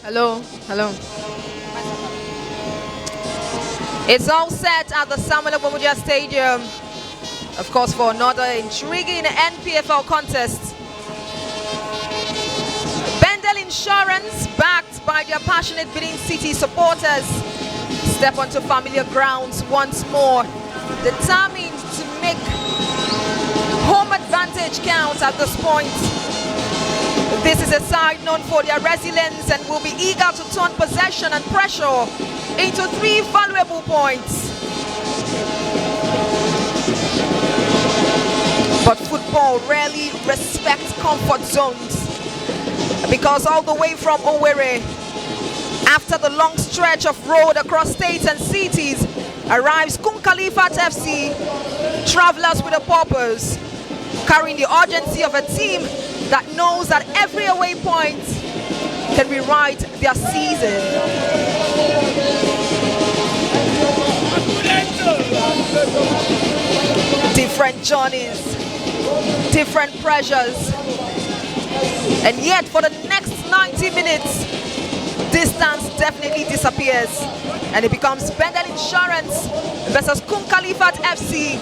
Hello, hello. It's all set at the Samuel Ogbonwoja Stadium, of course, for another intriguing NPFL contest. Bendel Insurance, backed by their passionate Benin City supporters, step onto familiar grounds once more, determined to make home advantage count at this point. This is a side known for their resilience and will be eager to turn possession and pressure into 3 valuable points. But football rarely respects comfort zones, because all the way from Owerri, after the long stretch of road across states and cities, arrives Khalifat FC, travelers with a purpose, carrying the urgency of a team that knows that every away point can rewrite their season. Different journeys, different pressures, and yet for the next 90 minutes, distance definitely disappears, and it becomes Bendel Insurance versus Khalifat FC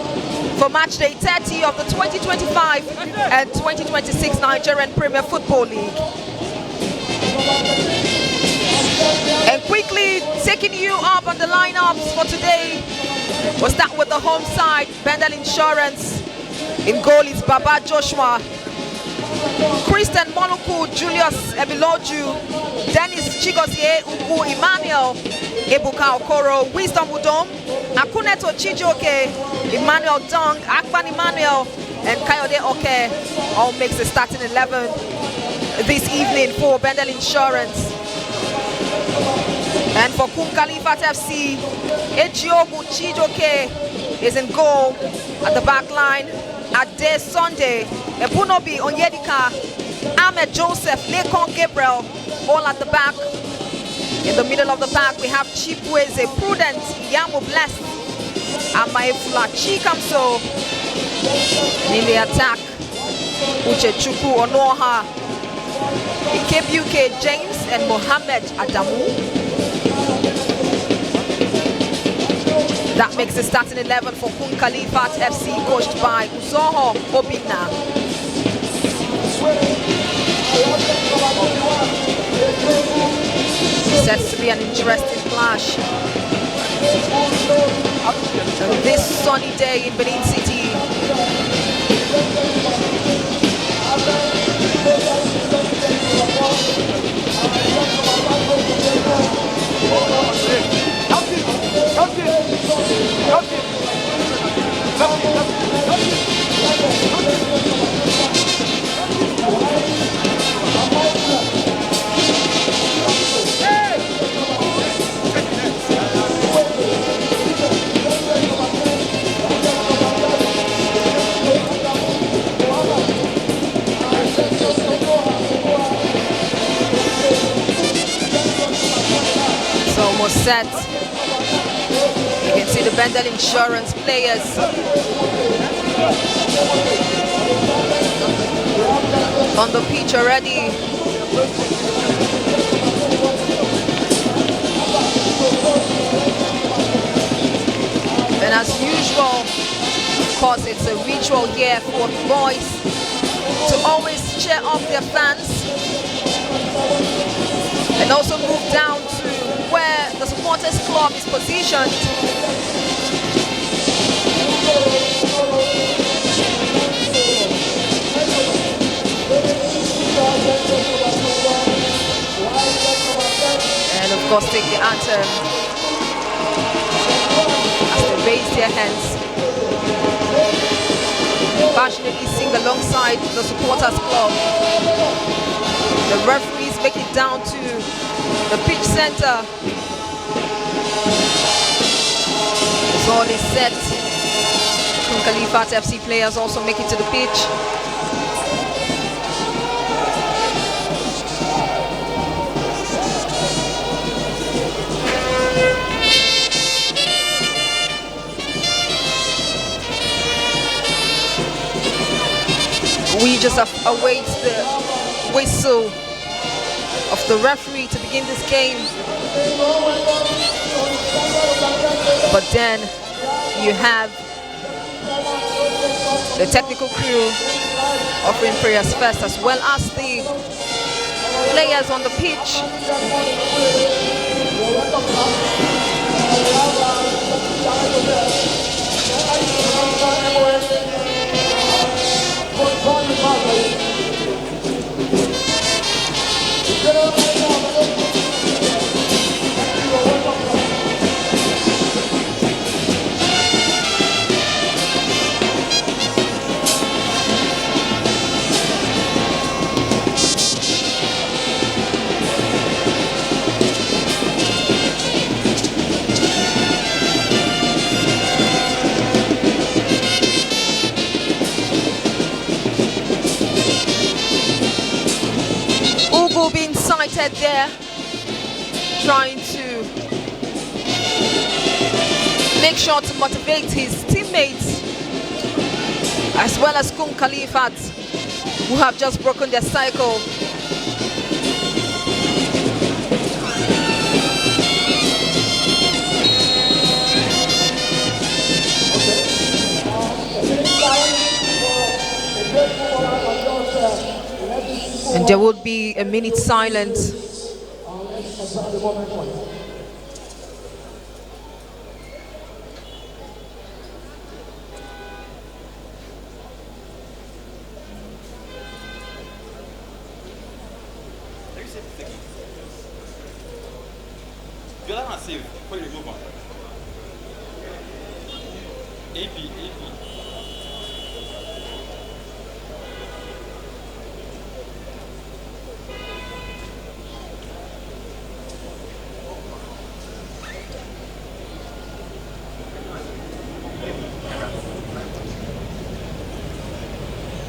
for match day 30 of the 2025 and 2026 Nigerian Premier Football League. And quickly taking you up on the lineups for today, we'll start with the home side. Bendel Insurance. In goal is Baba Joshua, Christian Moluku, Julius Ebiloju, Dennis Chigozie, Ugu Emmanuel, Ebuka Okoro, Wisdom Udom, Akuneto Chijoke, Emmanuel Dong, Akban Emmanuel, and Kayode Oke all makes the starting 11 this evening for Bendel Insurance. And for Khalifat FC, Ejiogu Chijoke is in goal at the back line. Ade Sunday, Ebunobi Onyedika, Ahmed Joseph, Lekon Gabriel, all at the back. In the middle of the pack, we have Chipweze, Prudent, Yamu Blessed, Amaefula Chikamso. In the attack, Uche Chukwu Onoha, Ikebuke James, and Mohammed Adamu. That makes the starting 11 for Khalifat FC, coached by Uzoho Obina. Sets to be an interesting clash. This sunny day in Benin City. It's almost set. You can see the Bendel Insurance players on the pitch already. And as usual, of course, it's a ritual here for the boys to always cheer up their fans and also move down to where the supporters club is positioned. And of course take the anthem as they raise their hands, passionately sing alongside the supporters club. The referees make it down to the pitch center. So all is set. Khalifat FC players also make it to the pitch. We just await the whistle of the referee to be begin this game. But then you have the technical crew offering prayers first, as well as the players on the pitch. Being sighted there, trying to make sure to motivate his teammates, as well as Khalifat, who have just broken their cycle. And there would be a minute silence.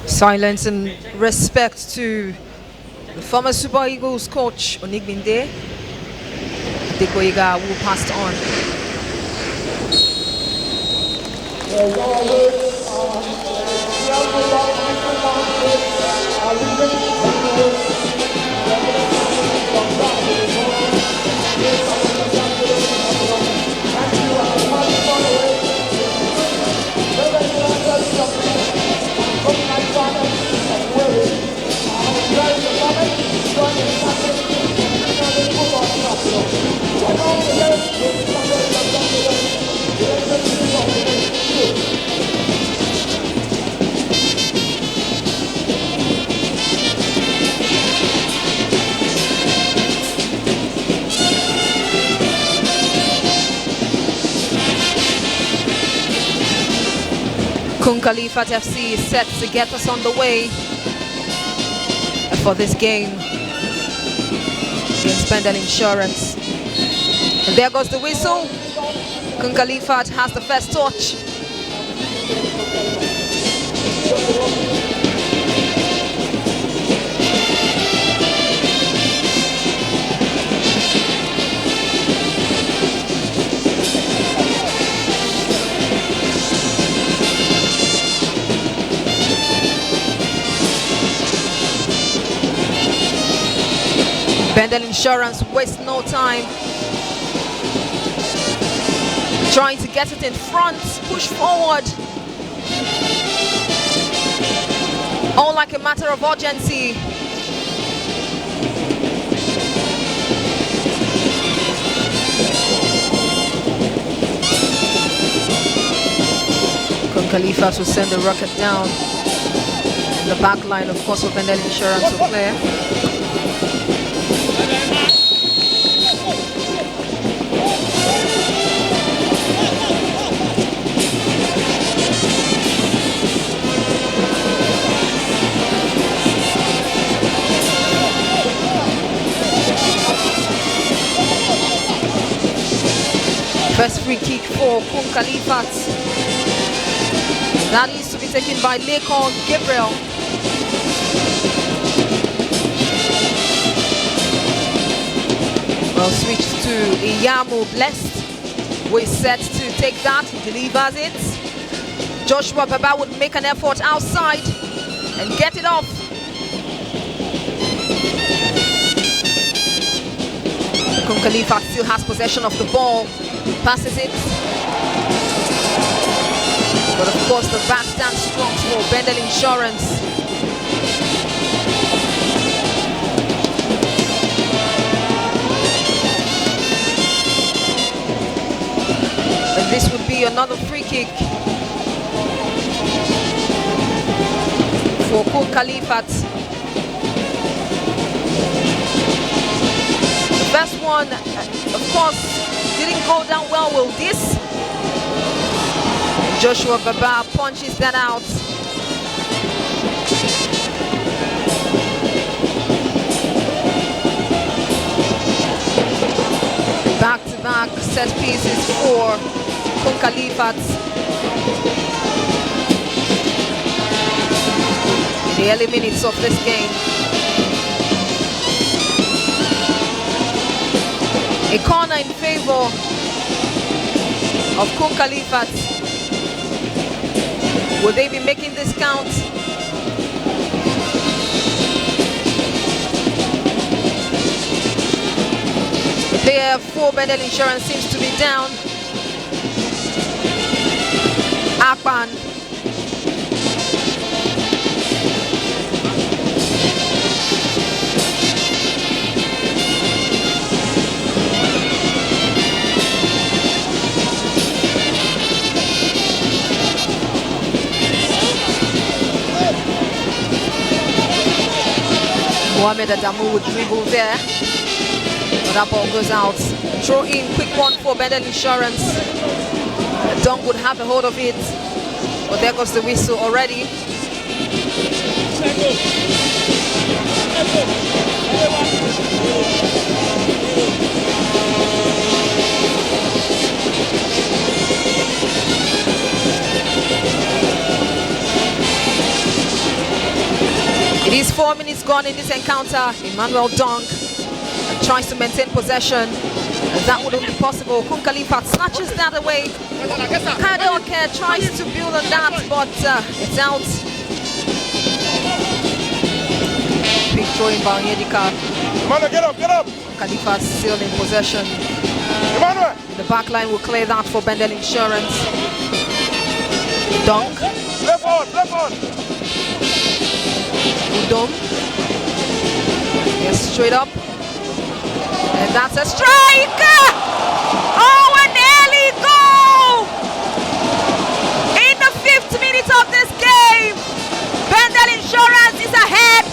Silence and respect to the former Super Eagles coach Onigbinde Dekoiga, who passed on. Khalifat FC is set to get us on the way for this game against Bendel Insurance. And there goes the whistle. Khalifat has the first touch. Bendel Insurance wastes no time, trying to get it in front, push forward, all like a matter of urgency. Khalifat will send the rocket down. The back line, of course, of Bendel Insurance will clear. First free kick for Khalifat. That needs to be taken by Lekon Gabriel. Well, switch to Iyamu Blessed, who is set to take that. He delivers it. Joshua Baba would make an effort outside and get it off. Khalifat still has possession of the ball, passes it. But of course the back stands strong for Bendel Insurance. And this would be another free kick for Khalifat. The first one, of course, didn't go down well with this. Joshua Baba punches that out. Back-to-back set pieces for Khalifat. The early minutes of this game. A corner in favor of Khalifat. Will they be making this count? The player for Bendel Insurance seems to be down. Akpan. Mohamed Adamu would dribble there. But that ball goes out. Throw in, quick one for Bendel Insurance. Dong would have a hold of it. But there goes the whistle already. It is 4 minutes gone in this encounter. Emmanuel Dong tries to maintain possession. That wouldn't be possible. Khalifat snatches that away. Kadoke tries to build on that, but it's out. Big throw in by Onyedika. Emmanuel, get up, get up! Khalifat still in possession. Emmanuel! The back line will clear that for Bendel Insurance. Dong. Left on, left on! Udom. Yes, straight up. And that's a strike! Oh, an early goal! In the 5th minute of this game, Bendel Insurance is ahead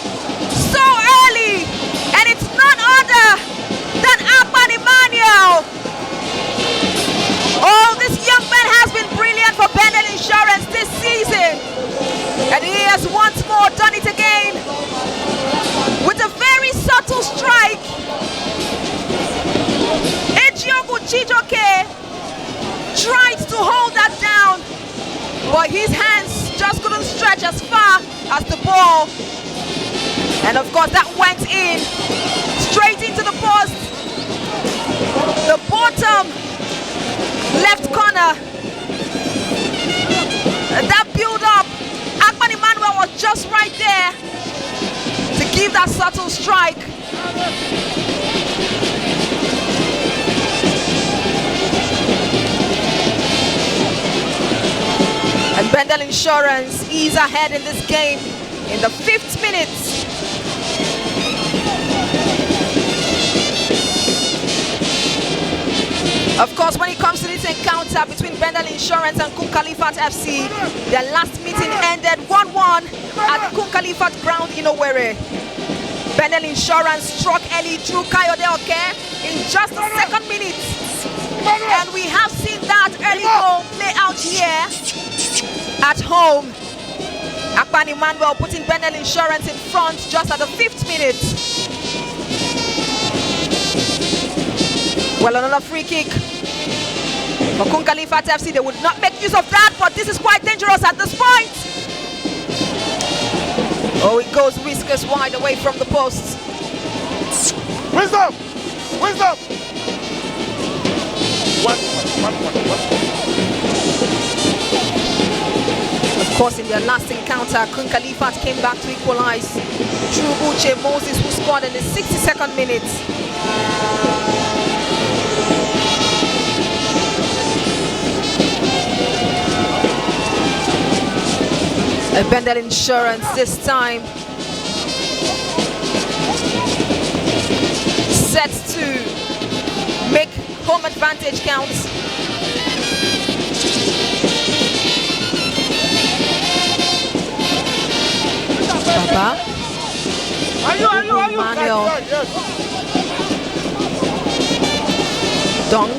so early, and it's none other than Akpan Emmanuel. Oh, this young man has been brilliant for Bendel Insurance this season, and he has once more done it again with a very subtle strike. Ejiogu Chijoke tried to hold that down, but his hands just couldn't stretch as far as the ball. And of course that went in, straight into the post. The bottom left corner. And that build up, Akpan Emmanuel was just right there to give that subtle strike. And Bendel Insurance is ahead in this game in the 5th minute. Of course, when it comes to this encounter between Bendel Insurance and Khalifat FC, their last meeting ended 1-1 at the Khalifat ground in Owerri. Bendel Insurance struck early through Kayode Oke in just the 2nd minute. And we have seen that early goal play out here at home. Akpan Emmanuel putting Bendel Insurance in front just at the 5th minute. Well, another free kick for Khalifat FC. They would not make use of that, but this is quite dangerous at this point. Oh, it goes whiskers wide away from the post. Wisdom! Wisdom! 1 point. Of course, in their last encounter, Khalifat came back to equalize through Uche Moses, who scored in the 62nd minute. Bendel Insurance this time. Set to make home advantage count. Baba. Manuel. Dong.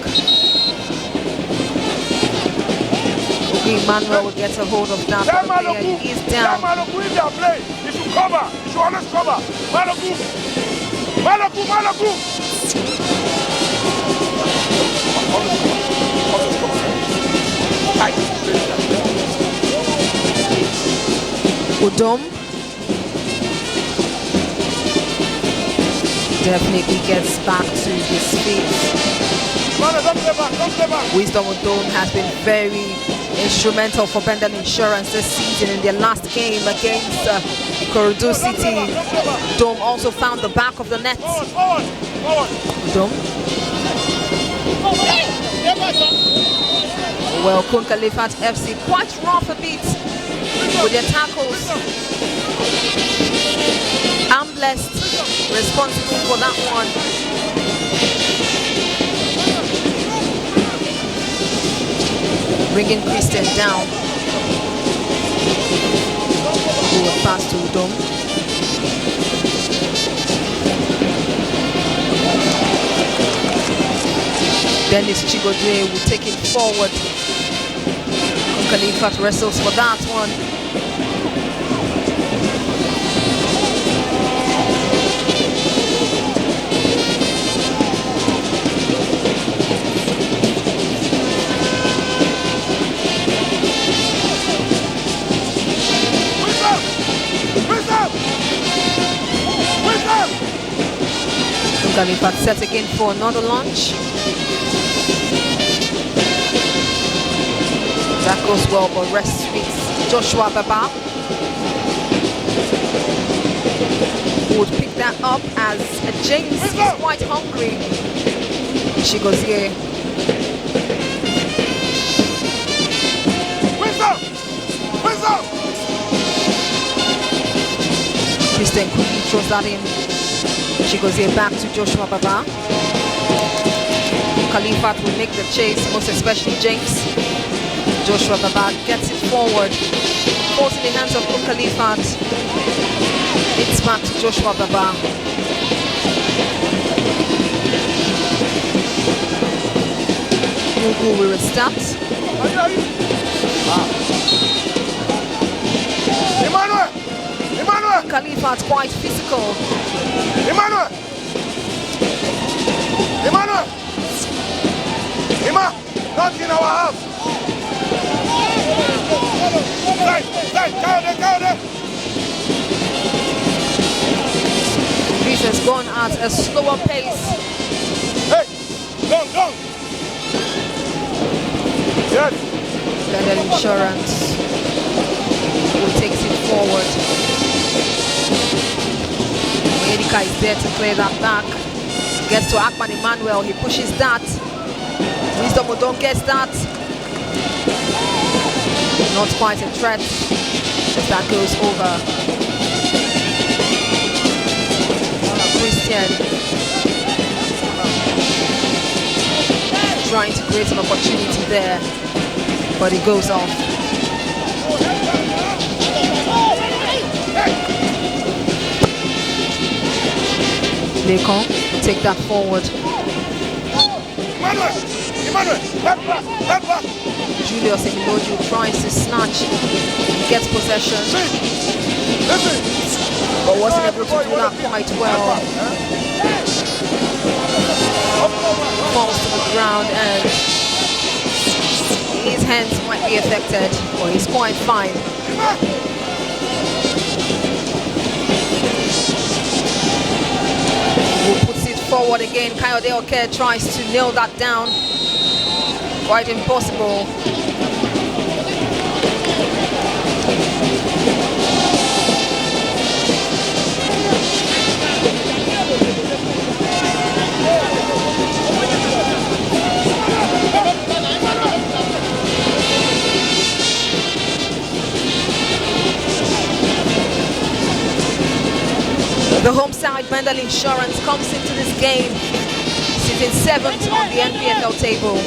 Emmanuel will get a hold of that player. He is down. Maloku in their play. You should cover. You should always cover. Maloku. Maloku, Maloku. Udom definitely gets back to his feet. Wisdom Udom has been very instrumental for Bendel Insurance this season in their last game against Korodu City. Udom also found the back of the net. Udom. Well, Khalifat FC quite rough a bit with their tackles. I'm blessed, responsible for that one. Bringing Christian down. Who will pass to Udom. Dennis Chigodwe will take it forward. Khalifat wrestles for that one. Khalifat set again for another launch. That goes well, but rests with Joshua Baba. Would pick that up as James is quite hungry. She goes here. Christian quickly throws that in. She goes here back to Joshua Baba. Khalifat will make the chase, most especially James. Joshua Baba gets it forward. Falls in the hands of Khalifat. It's back to Joshua Baba. Who will restart? Emmanuel! Emmanuel! Khalifat quite physical. Emmanuel! Emmanuel! Emma! Not in our house! Side! Go there! Greece has gone at a slower pace. Hey! Don't! Yes! Bendel Insurance who takes it forward. Erika is there to clear that back. Gets to Akman Emmanuel, he pushes that. Wisdom Udom gets that. Not quite a threat as that goes over. Christian trying to create an opportunity there, but it goes off. Lekon will take that forward. Emmanuel! Back! Julius Emiloju tries to snatch, gets possession, but wasn't able to do that quite well. Falls to the ground and his hands might be affected, but he's quite fine. Who puts it forward again. Kayode Oke tries to nail that down. Quite impossible. The home side, Bendel Insurance, comes into this game sitting 7th on the NPFL table.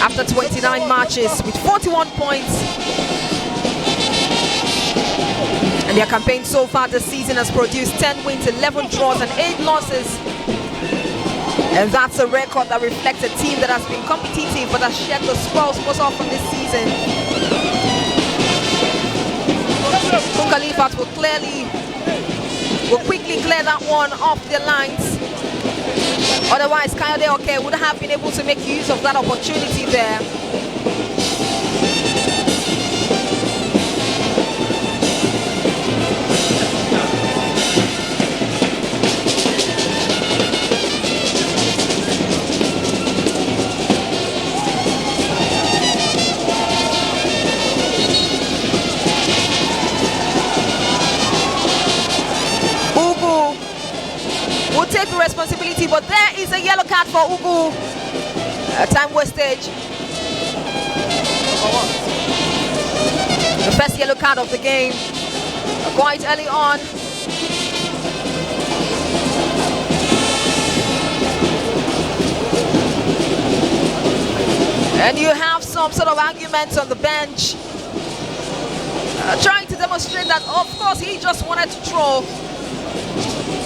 After 29 matches with 41 points. And their campaign so far this season has produced 10 wins, 11 draws and 8 losses. And that's a record that reflects a team that has been competitive but has shed the spoils off from this season. Khalifat will quickly clear that one off the lines. Otherwise, Kayode Oke would have been able to make use of that opportunity there. Take the responsibility, but there is a yellow card for Ugu. Time wastage. The first yellow card of the game, quite early on. And you have some sort of arguments on the bench, trying to demonstrate that, of course, he just wanted to throw.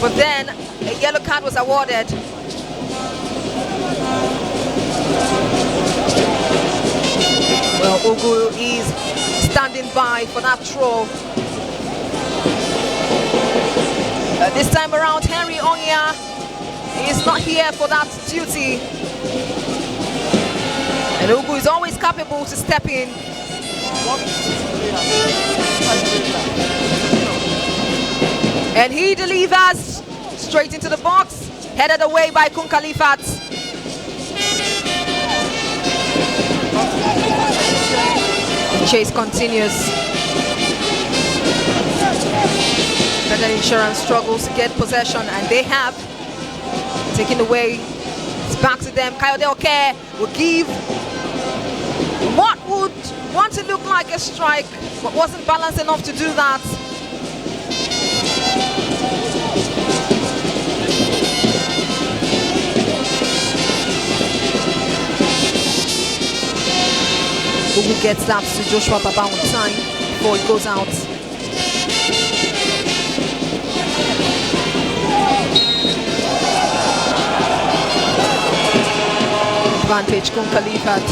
But then a yellow card was awarded. Well, Ugu is standing by for that throw. This time around, Henry Onya is not here for that duty. And Ugu is always capable to step in. And he delivers straight into the box, headed away by Khalifat. The chase continues. Bendel Insurance struggles to get possession, and they have taken away. It's back to them. Kayode Oke will give what would want to look like a strike, but wasn't balanced enough to do that. Ugu gets that to Joshua Baba on time before it goes out. Advantage, Khalifat.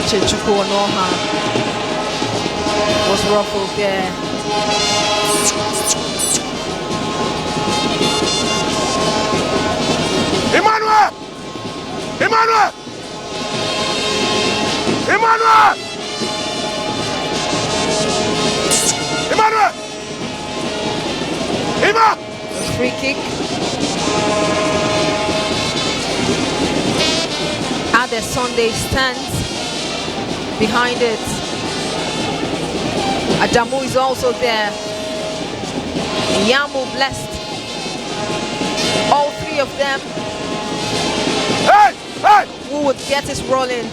Chukwu Onoha was ruffled there. Emmanuel! Emmanuel! Emmanuel! Emmanuel! Emma! Free kick. Ade Sunday stands behind it. Adamu is also there. Yamu blessed. All three of them. Hey! Hey! Who would get us rolling?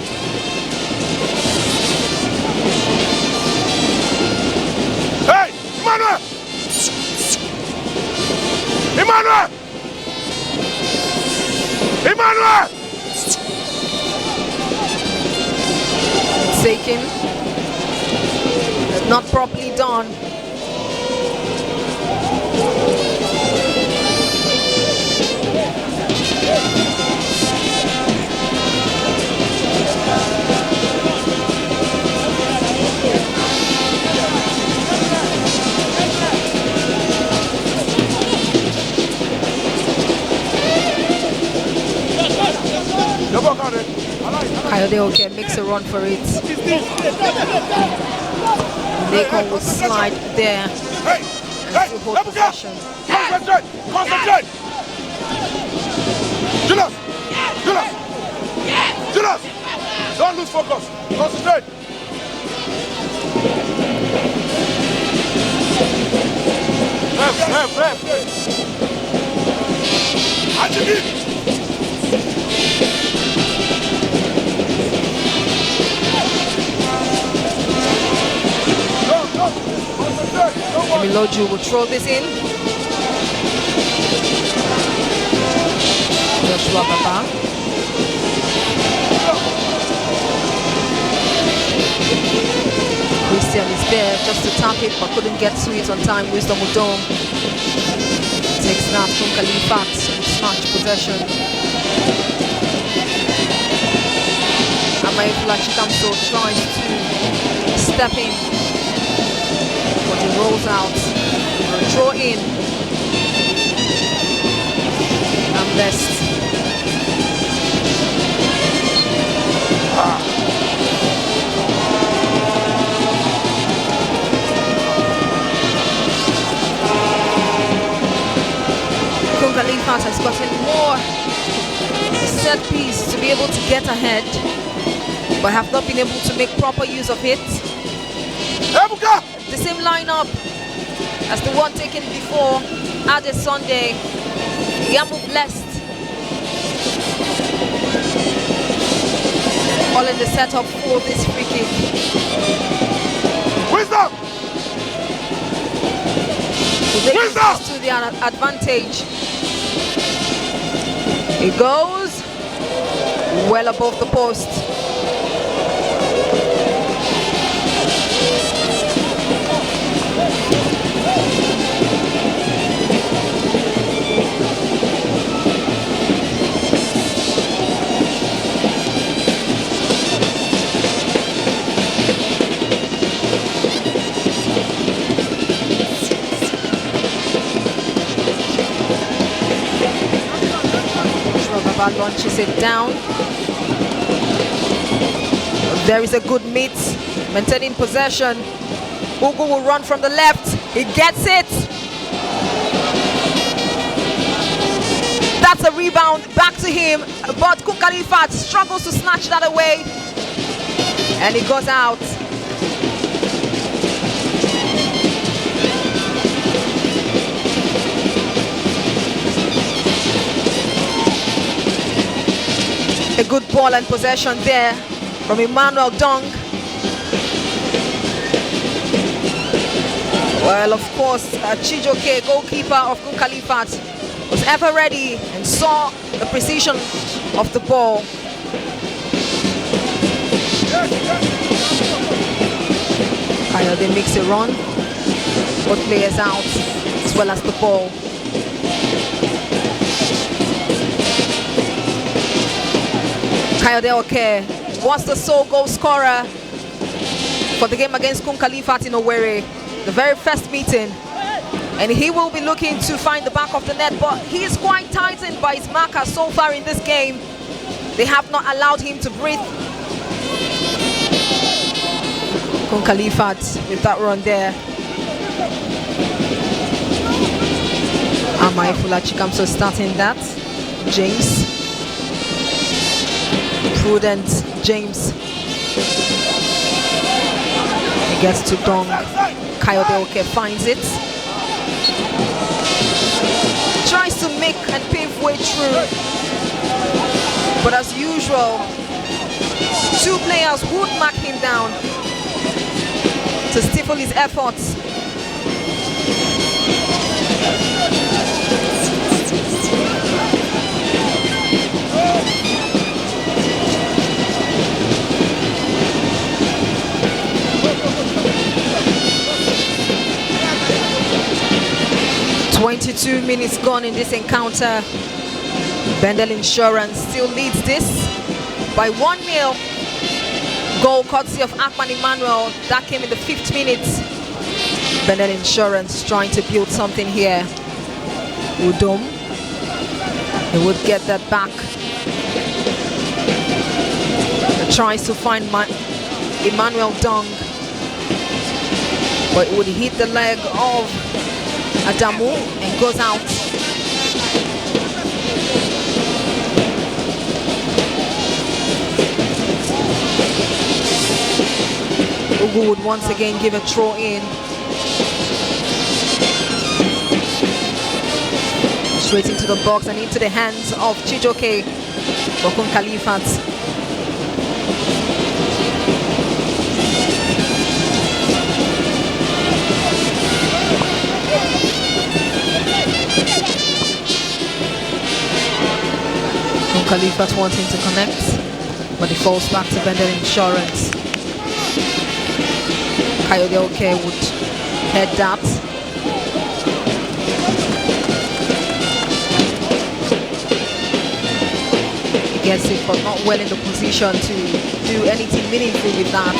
Hey! Emmanuel! Emmanuel! Emmanuel! Taken. Not properly done. Kayode Oke makes a run for it. Lekon will slide there and still hold possession. Concentrate! Concentrate! Julius! Julius! Julius! Don't lose focus. Concentrate. Ref. Miloju will throw this in. Joshua Baba. Christian is there just to tap it but couldn't get to it on time. Wisdom Udom takes that from Khalifat with snatch possession. Amaifula Chikamso tries to step in, but he rolls out. Throw in. And best. Khalifat has gotten more set piece to be able to get ahead, but have not been able to make proper use of it. The same lineup as the one taken before, Ade Sunday, Yamu Blessed. All in the setup for this free kick. Wisdom! Wisdom! To the advantage. It goes well above the post. Launches it down. There is a good meet, maintaining possession. Ugu will run from the left. He gets it. That's a rebound back to him, but Khalifat struggles to snatch that away, and it goes out. A good ball and possession there from Emmanuel Dong. Well, of course, Chijoke, goalkeeper of Khalifat, was ever ready and saw the precision of the ball. They mix a run, both players out, as well as the ball. Kayode Oke was the sole goal scorer for the game against Khalifat in Owerri, the very first meeting. And he will be looking to find the back of the net, but he is quite tightened by his marker so far in this game. They have not allowed him to breathe. Khalifat with that run there. Amaifula Chikamso starting that. James. Prudent James. He gets to Dong. Kayode Oke finds it. Tries to make and pave way through. But as usual, two players would mark him down to stifle his efforts. "22 minutes gone in this encounter. Bendel Insurance still leads this by 1-0. Goal courtesy of Akman Emmanuel. That came in the 5th minute. Bendel Insurance trying to build something here. Udom. He would get that back. He tries to find Emmanuel Dong, but it would hit the leg of Adamu and goes out. Ugu would once again give a throw in. Straight into the box and into the hands of Chijoke for Khalifat. Khalifat wanting to connect, but it falls back to Bendel Insurance. Kayode would head that. Gets it, but not well in the position to do anything meaningful with that.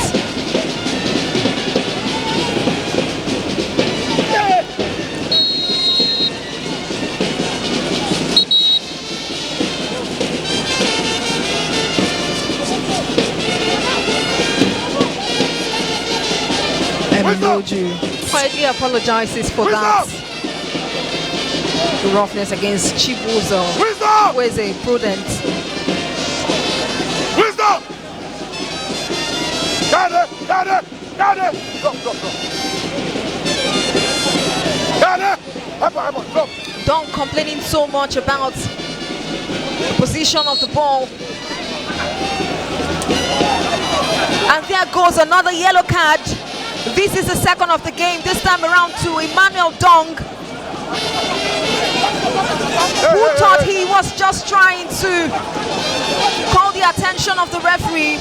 Quietly apologizes for that. The roughness against Chibuzo. Who is a prudent. Wisdom! Got it! Got it! Don't complaining so much about the position of the ball. And there goes another yellow card. This is the second of the game, this time around to Emmanuel Dong, who thought he was just trying to call the attention of the referee.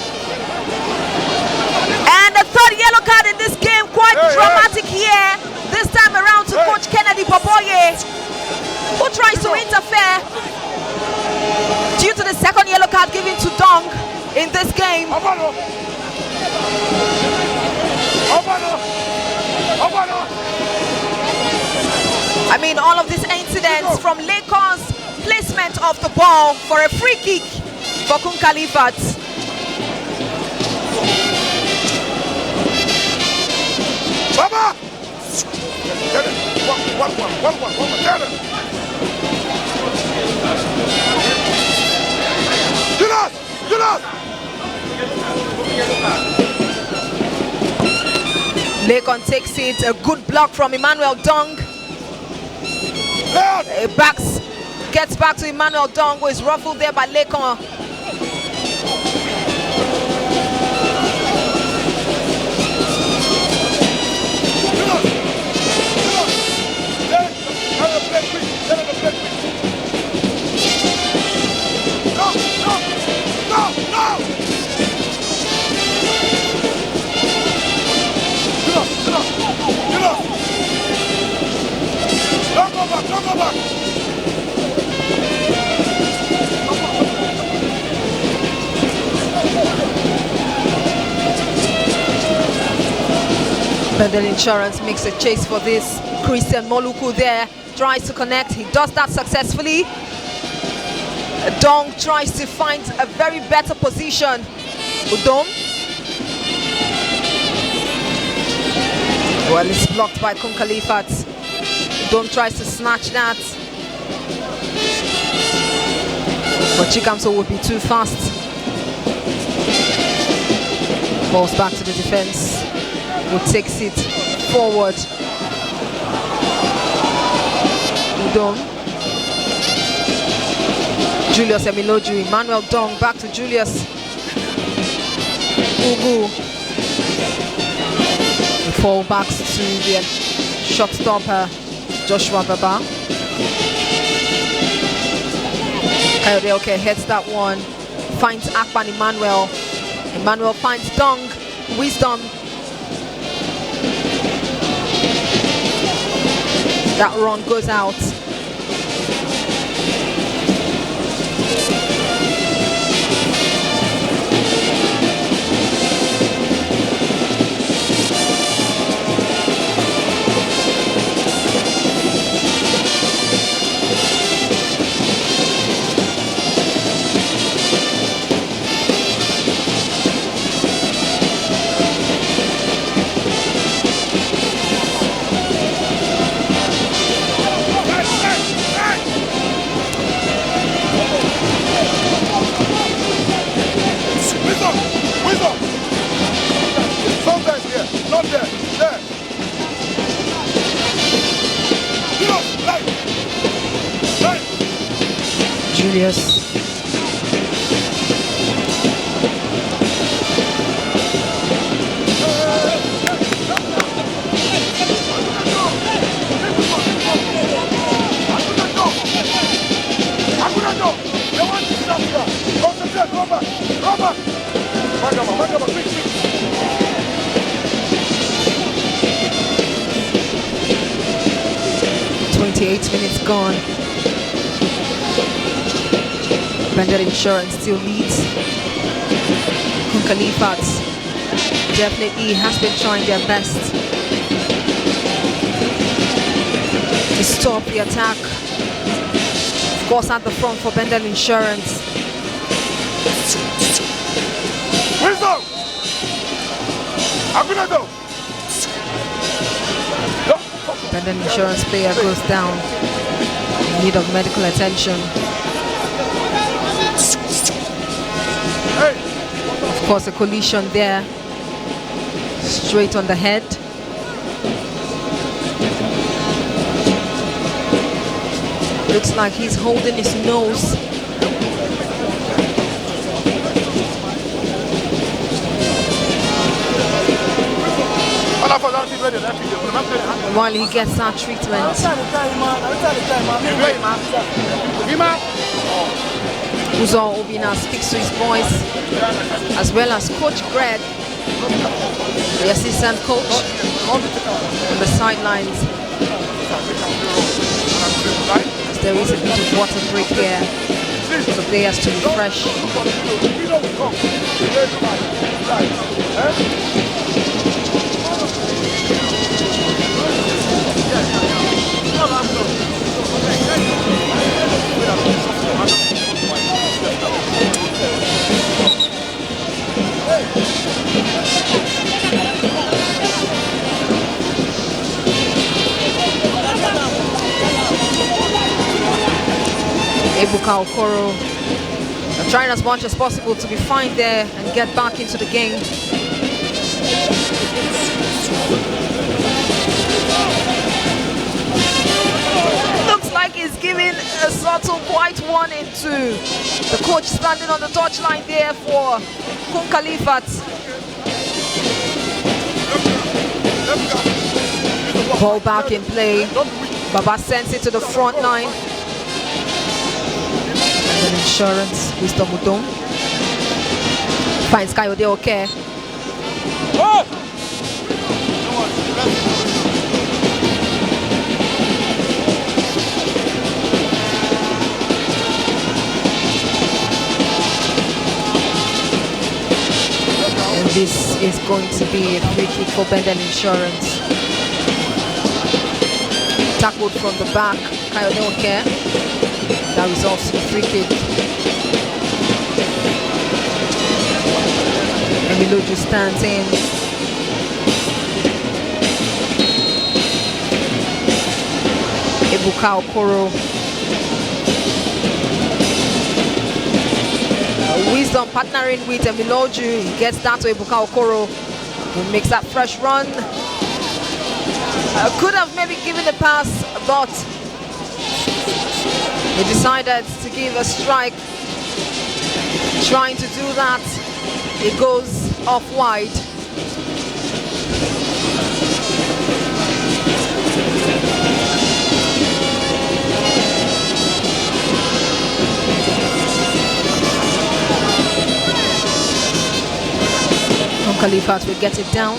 And the third yellow card in this game, quite dramatic here. This time around to Coach Kennedy Boboye, who tries to interfere due to the second yellow card given to Dong in this game. I mean, all of these incidents from Lacon's placement of the ball for a free kick for Khalifat. Baba! Get it! One. Get it! Get us! Lacon takes it, a good block from Emmanuel Dong. Gets back to Emmanuel Dong, who is ruffled there by Lacon. Don't go back. Bendel Insurance makes a chase for this. Christian Moluku there tries to connect. He does that successfully. Dong tries to find a very better position. Udom. Well, it's blocked by Khalifat. Udom tries to snatch that. But Chikamso would be too fast. Falls back to the defense. Who takes it forward. Udom. Julius Emiloju, Emmanuel Dong back to Julius. Ugu. The fall backs to the shot stopper, Joshua Baba. Kayode heads that one. Finds Akpan Emmanuel. Emmanuel finds Dong. Wisdom. That run goes out. Julius. Robert! 28 minutes gone. Bendel Insurance still leads. Khalifat definitely has been trying their best to stop the attack. Of course, at the front for Bendel Insurance. Wisdom! Aguinaldo! Bendel Insurance player goes down in need of medical attention. Of course, a collision there, straight on the head. Looks like he's holding his nose. While he gets that treatment. Uzor Obina speaks to his boys, as well as Coach Greg, the assistant coach, on the sidelines. There is a bit of water break here for the players to refresh. Ebuka Okoro trying as much as possible to be fine there and get back into the game. Looks like he's giving a subtle quiet warning to the coach standing on the touchline there for Khalifat. Ball back in play. Baba sends it to the front line. Insurance, Mr. Mudom finds Kayode okay. And this is going to be a free kick for Bendel Insurance. Tackled from the back, Kayode okay. That results in a free kick. Emiloju stands in. Ebuka Okoro. Wisdom partnering with Emiloju. He gets that to Ebuka Okoro, who makes that fresh run. Could have maybe given a pass, but he decided to give a strike. Trying to do that, it goes off wide. Khalifat will get it down.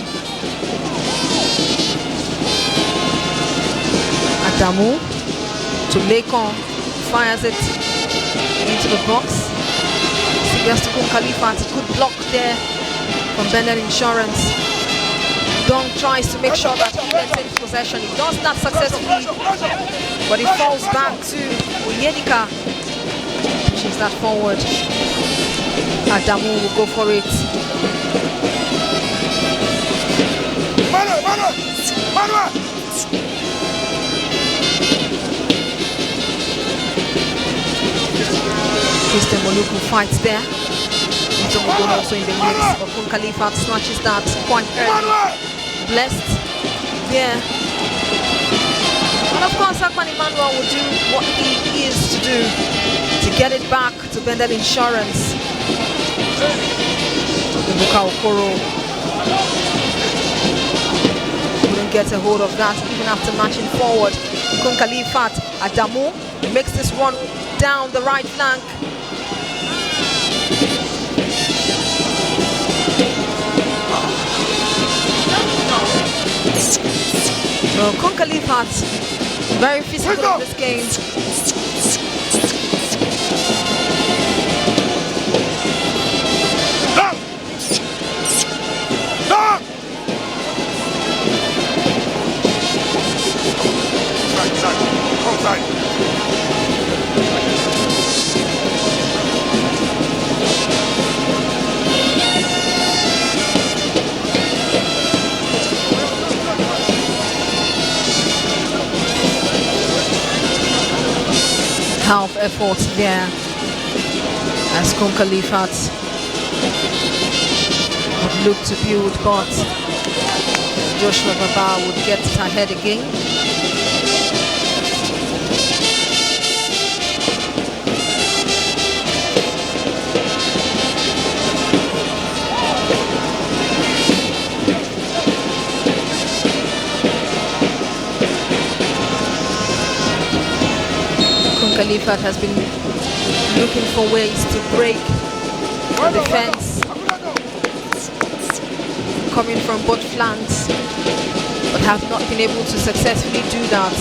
Adamu to Lekon, fires it into the box. Suggests to Khalifat, a good block there from Bendel Insurance. Dong tries to make sure that he gets into possession. He does that successfully, but he falls back to Oyenika. Pushes that forward. Adamu will go for it. Christian Moluku fights there. Mudom also in the mix, but Khalifat snatches that quite early. Blessed there. And of course, Akpan Emmanuel will do what he is to do to get it back to Bendel Insurance. Ibuka Okoro couldn't get a hold of that even after matching forward. Khalifat Adamu makes this run down the right flank. Well, Khalifat very physical in this game. Half effort there as Khalifat would look to build, but Joshua Baba would get it ahead again. Khalifat has been looking for ways to break the defense coming from both flanks, but have not been able to successfully do that.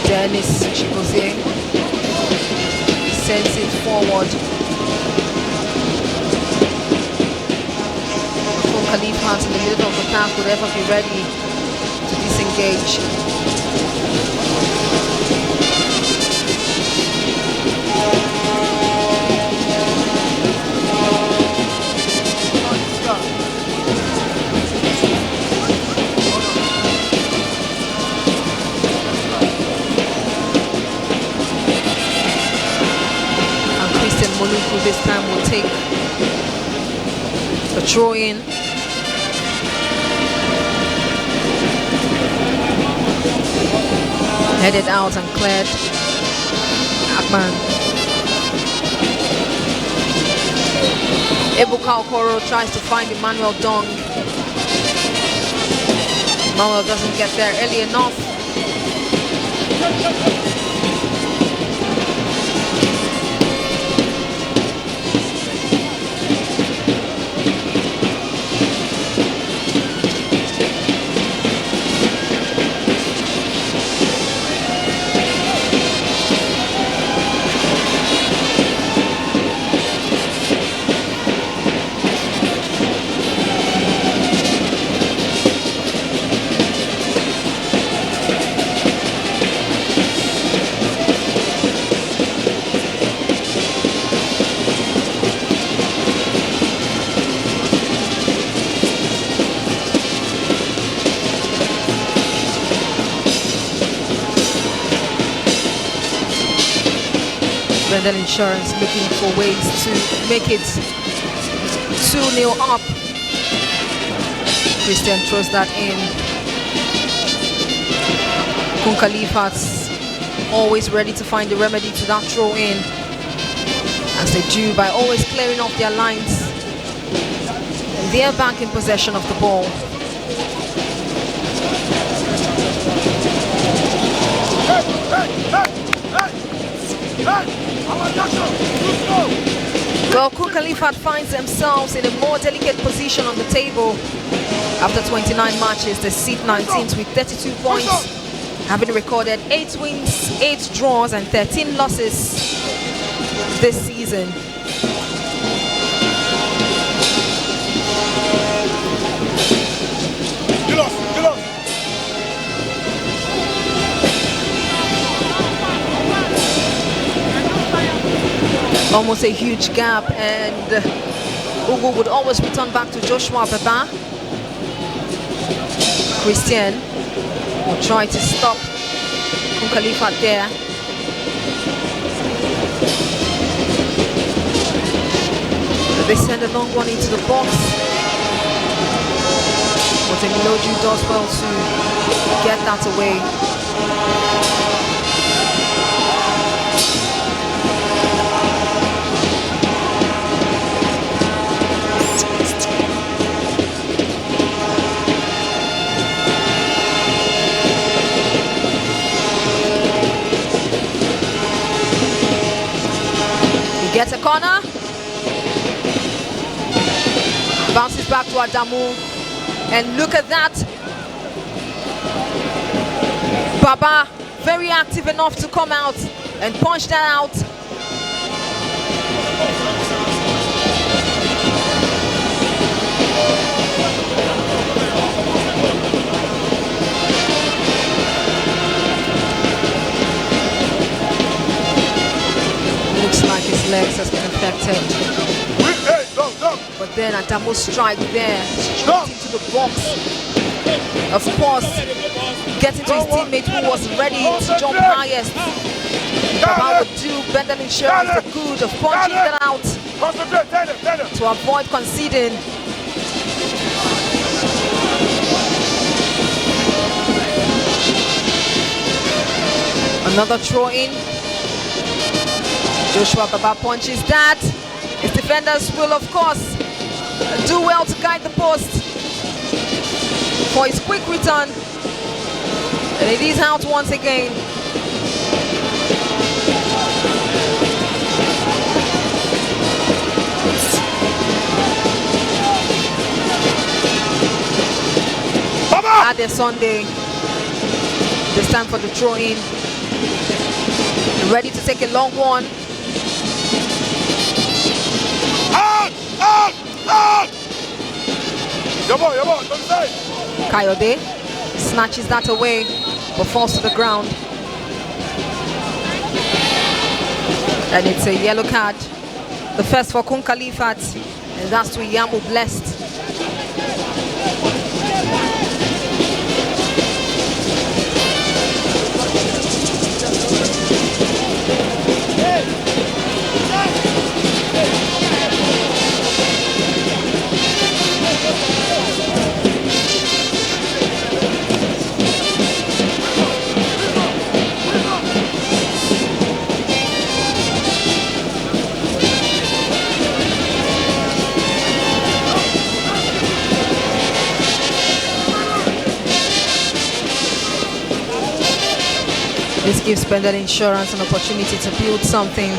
Dennis Chigozie sends it forward. Khalifat in the middle of the pack would ever be ready to disengage. And Christian Moluku this time will take the throw in. Headed out and cleared. Akman. Ibuka Okoro tries to find Emmanuel Dong. Emmanuel doesn't get there early enough. Bendel Insurance looking for ways to make it 2-0 up. Christian throws that in. Khalifat's always ready to find a remedy to that throw in, as they do by always clearing off their lines. And they're back in possession of the ball. Well, Khalifat finds themselves in a more delicate position on the table. After 29 matches, they sit 19th with 32 points, having recorded 8 wins, 8 draws and 13 losses this season. Almost a huge gap, and Ugu would always return back to Joshua Baba. Christian will try to stop Khalifat there. They send a long one into the box. But Emiloju does well to get that away. He gets a corner. Bounces back to Adamu. And look at that. Baba, very active enough to come out and punch that out. Looks like his legs has been affected. But then Adamu strike there, straight into the box. Of course, getting to his teammate who was ready to jump highest. Baba would do Bendel Insurance the good of punching that out to avoid conceding. Another throw in. Joshua Baba punches that. His defenders will, of course, do well to guide the post for his quick return. And it is out once again. Ade Sunday. This time for the throw in. Ready to take a long one. Kayode snatches that away but falls to the ground. And it's a yellow card. The first for Khalifat, and that's to Yamu Blessed. This gives Bendel Insurance an opportunity to build something.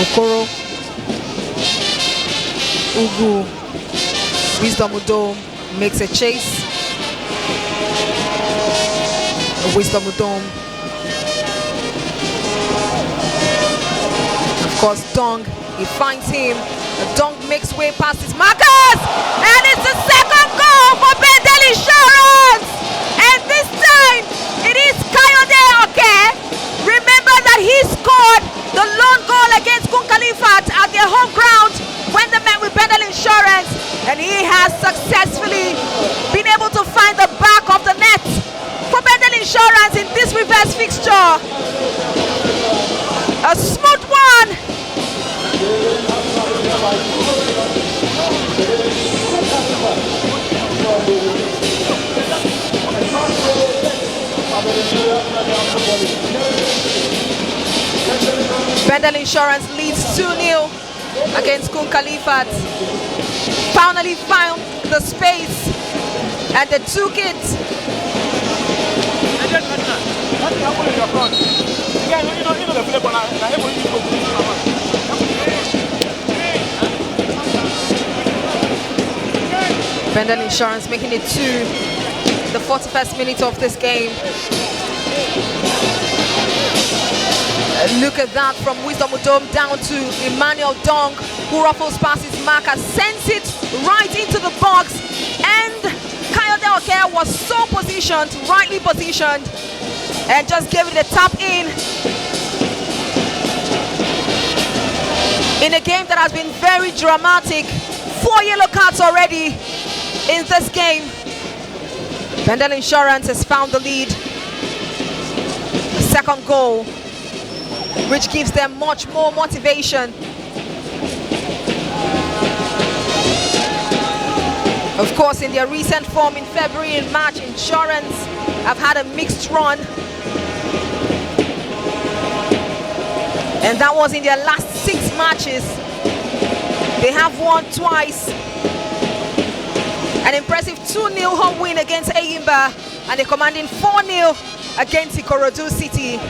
Okoro, Ugu, Wisdom Udom makes a chase. Wisdom Udom. Of course, Dong. He finds him. The Dunk makes way past his markers. And it's the second goal for Bendel Insurance. And this time, it is Kayode Oke. Remember that he scored the lone goal against Khalifat at their home ground when they met with Bendel Insurance. And he has successfully been able to find the back of the net for Bendel Insurance in this reverse fixture. A smooth one. Bendel Insurance leads 2-0 against Khalifat. Finally found the space and they took it. Bendel Insurance making it to the 41st minute of this game. Look at that, from Wisdom Udom down to Emmanuel Dong, who ruffles past his marker, sends it right into the box, and Kayode Oke was so positioned, rightly positioned, and just gave it a tap in a game that has been very dramatic. 4 yellow cards already in this game. Bendel Insurance has found the lead. The second goal, which gives them much more motivation. Of course, in their recent form in February and March, Insurance have had a mixed run. And that was in their last 6 matches. They have won twice. An impressive 2-0 home win against Eyimba, and a commanding 4-0 against Ikorodu City.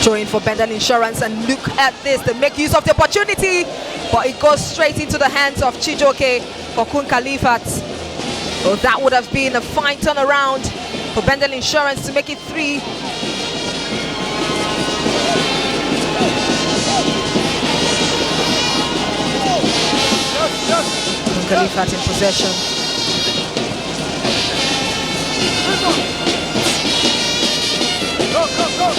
Throwing for Bendel Insurance, and look at this, they make use of the opportunity, but it goes straight into the hands of Chijoke for Kun Khalifat. So that would have been a fine turnaround for Bendel Insurance to make it 3. Kun Khalifat in possession. Go, go, go!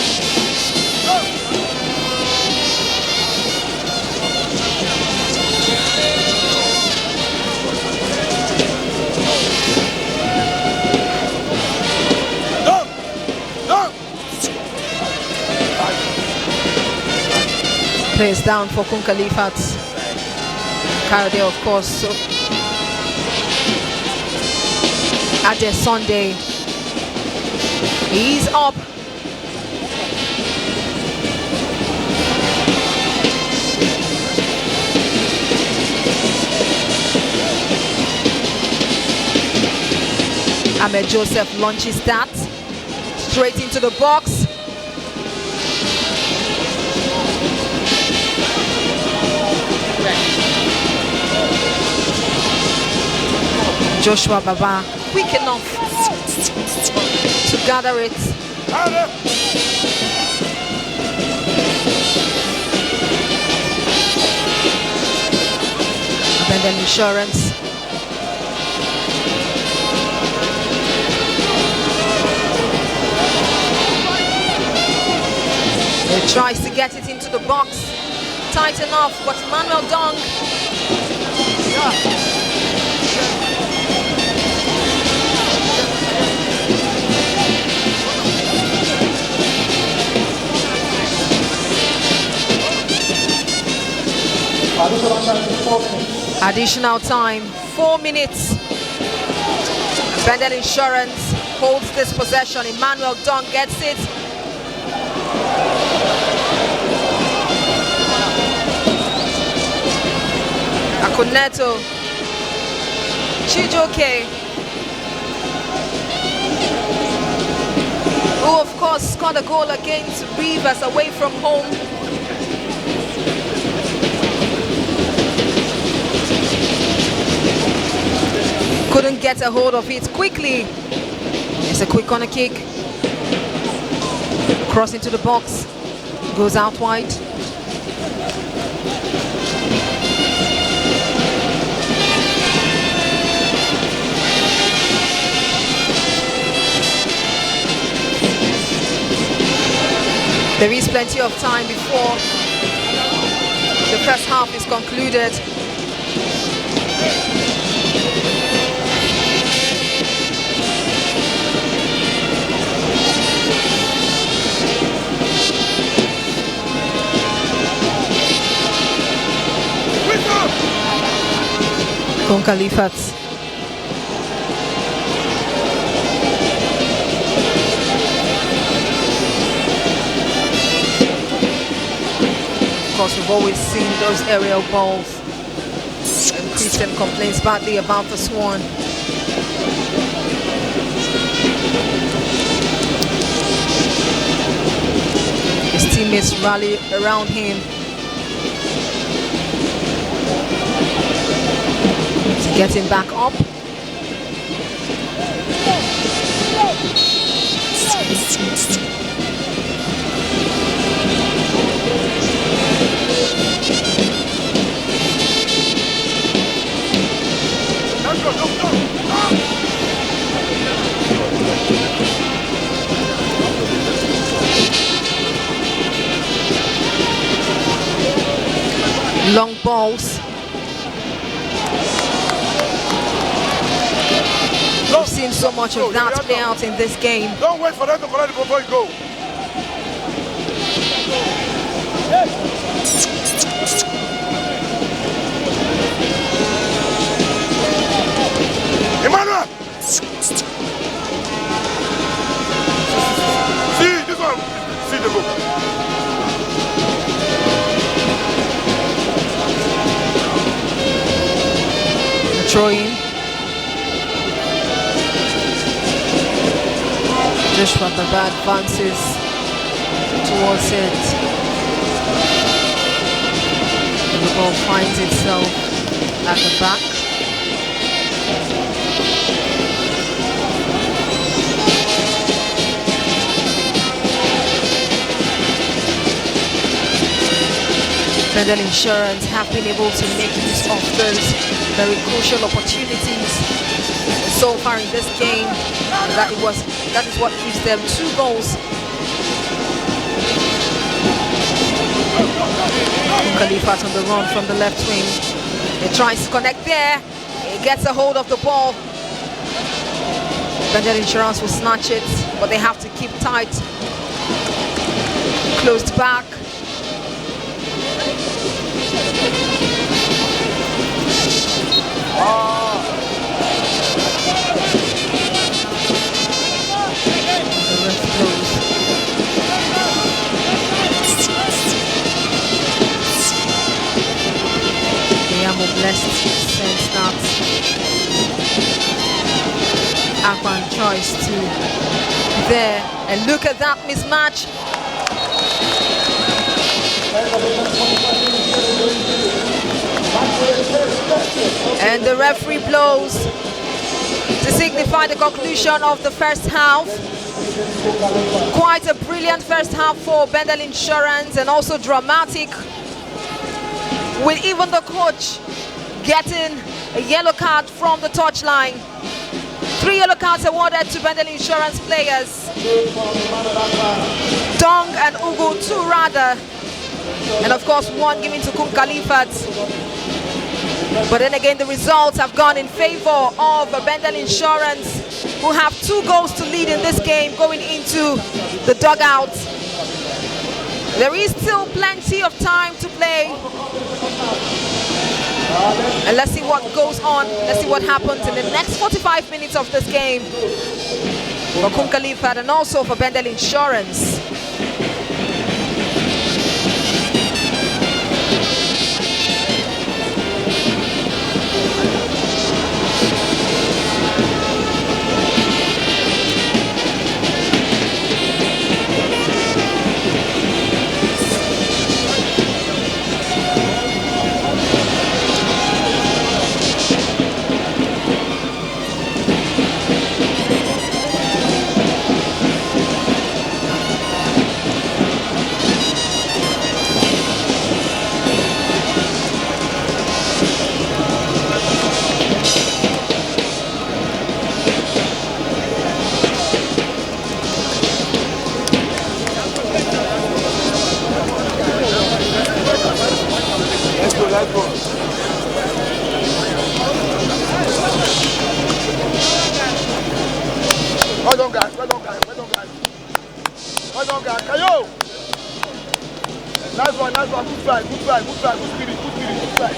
Plays down for Kun Khalifat. Kayode, of course. So Ade Sunday, he's up. Ahmed Joseph launches that straight into the box. Joshua Baba, quick enough to gather it. Bendel Insurance. He tries to get it into the box. Tight enough, but Manuel Dong. Additional time, 4 minutes. Bendel Insurance holds this possession. Emmanuel Dong gets it. Akuneto, Chijoke, who of course scored a goal against Rivers away from home. Couldn't get a hold of it quickly. It's a quick corner kick. Cross into the box, goes out wide. There is plenty of time before the first half is concluded. Kun Khalifat. Of course, we've always seen those aerial balls, and Christian complains badly about the Swan. His teammates rally around him. Getting back up. Long balls. We've seen so much of that play out in this game. Don't wait for them to collect it before you go. Emmanuel! See, this one. See the book. Throwing. Joshua Baba advances towards it. And the ball finds itself at the back. Bendel Insurance have been able to make use of those very crucial opportunities so far in this game. And that is what gives them 2 goals. Khalifat on the run from the left wing. He tries to connect there. He gets a hold of the ball. Bendel Insurance will snatch it, but they have to keep tight. Closed back. Blessed sense that Akwan choice to there, and look at that mismatch. And the referee blows to signify the conclusion of the first half. Quite a brilliant first half for Bendel Insurance, and also dramatic, with even the coach getting a yellow card from the touchline. 3 yellow cards awarded to Bendel Insurance players. Dong and Ugo, 2 rather. And of course 1 given to Khalifat. But then again, the results have gone in favor of Bendel Insurance, who have 2 goals to lead in this game going into the dugout. There is still plenty of time to play. And let's see what goes on. Let's see what happens in the next 45 minutes of this game for Khalifat and also for Bendel Insurance. Well done, guys. Well done, guys. Well done, guys. Well done, guys. Kayo! Nice one, nice one. Good try, good try, good try. Good spirit, good spirit, good try.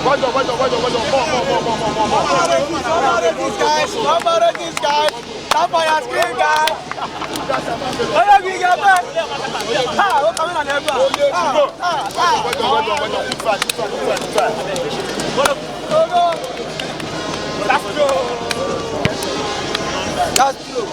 Well done, well done, well done, well done. More. These guys. Stop out these guys. Stop on your screen, guys. Well done, good try, good try. Let's go. That's true.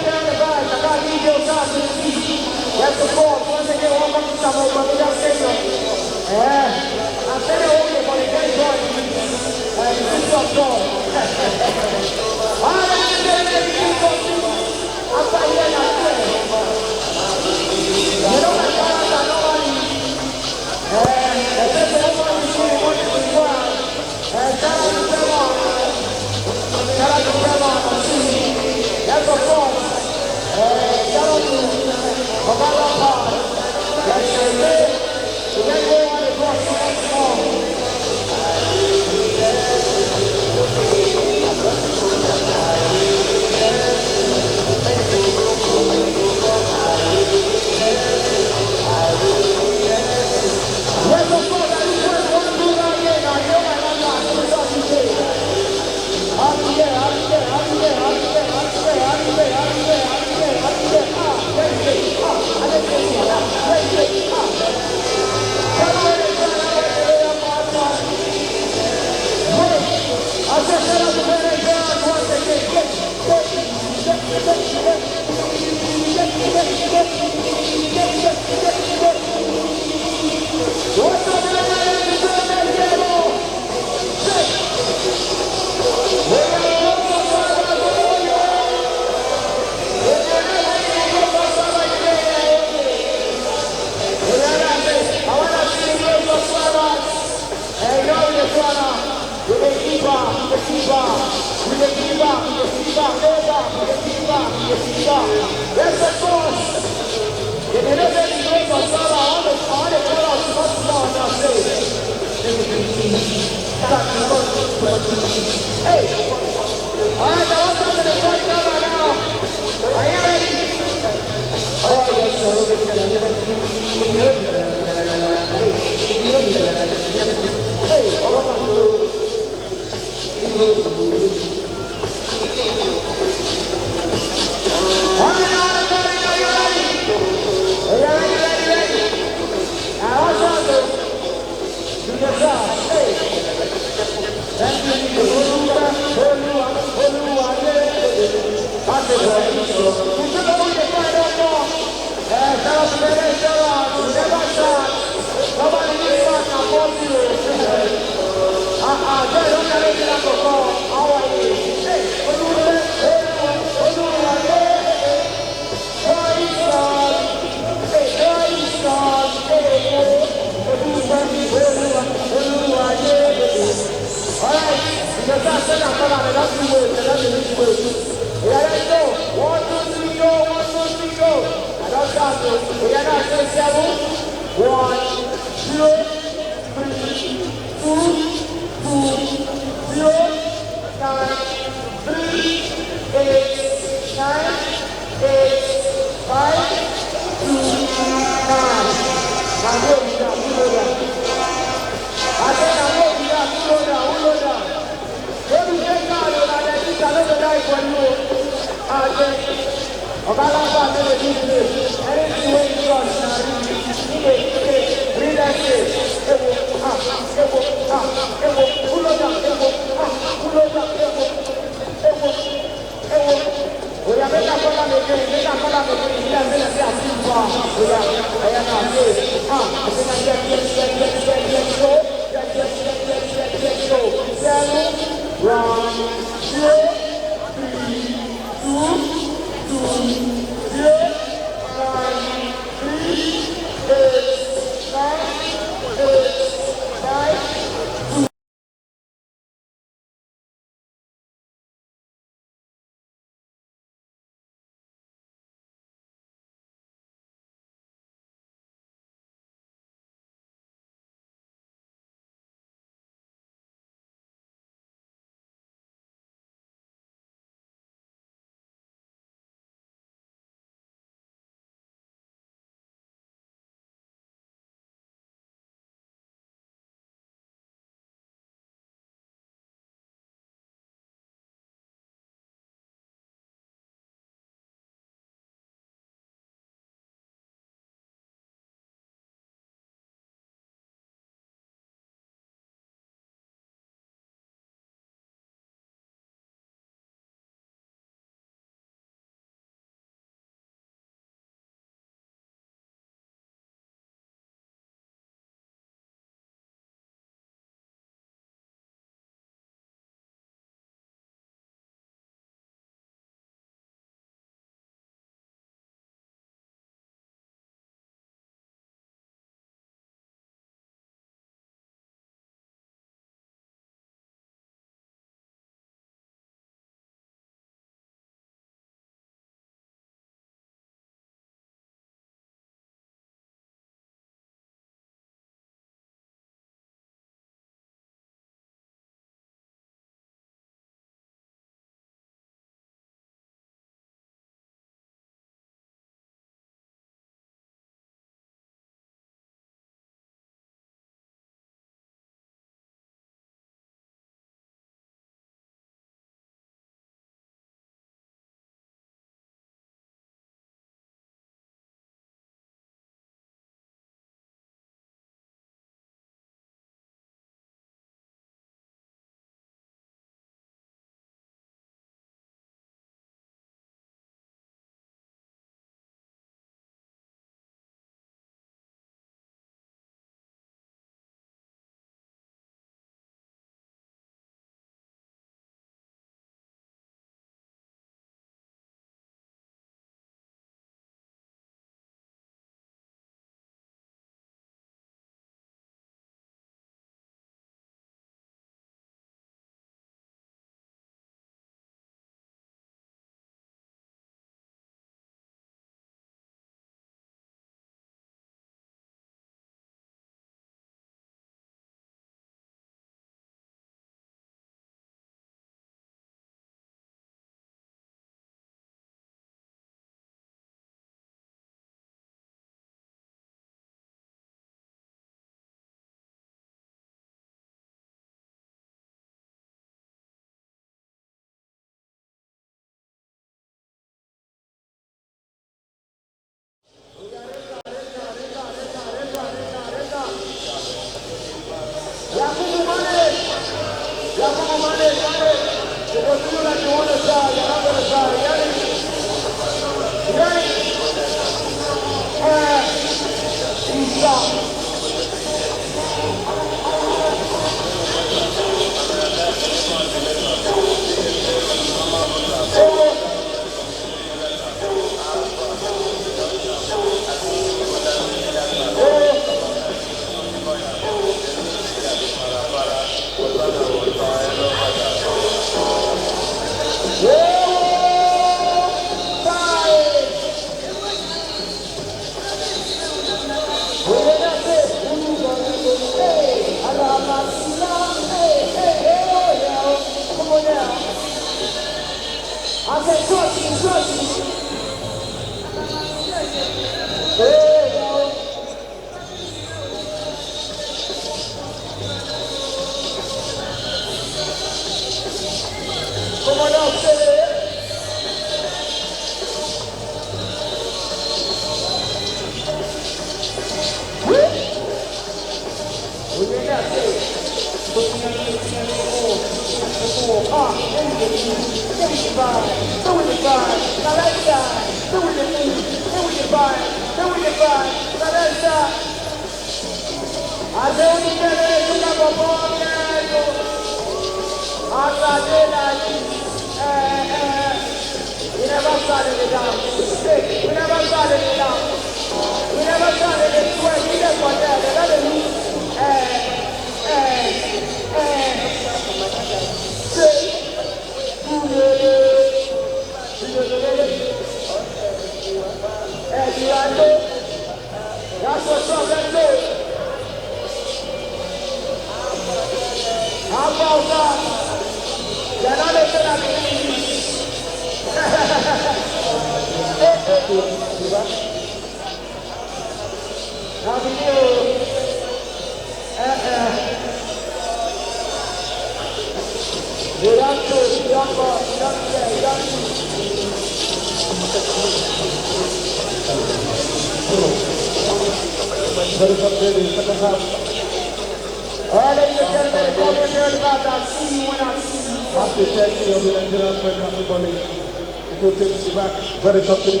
Very something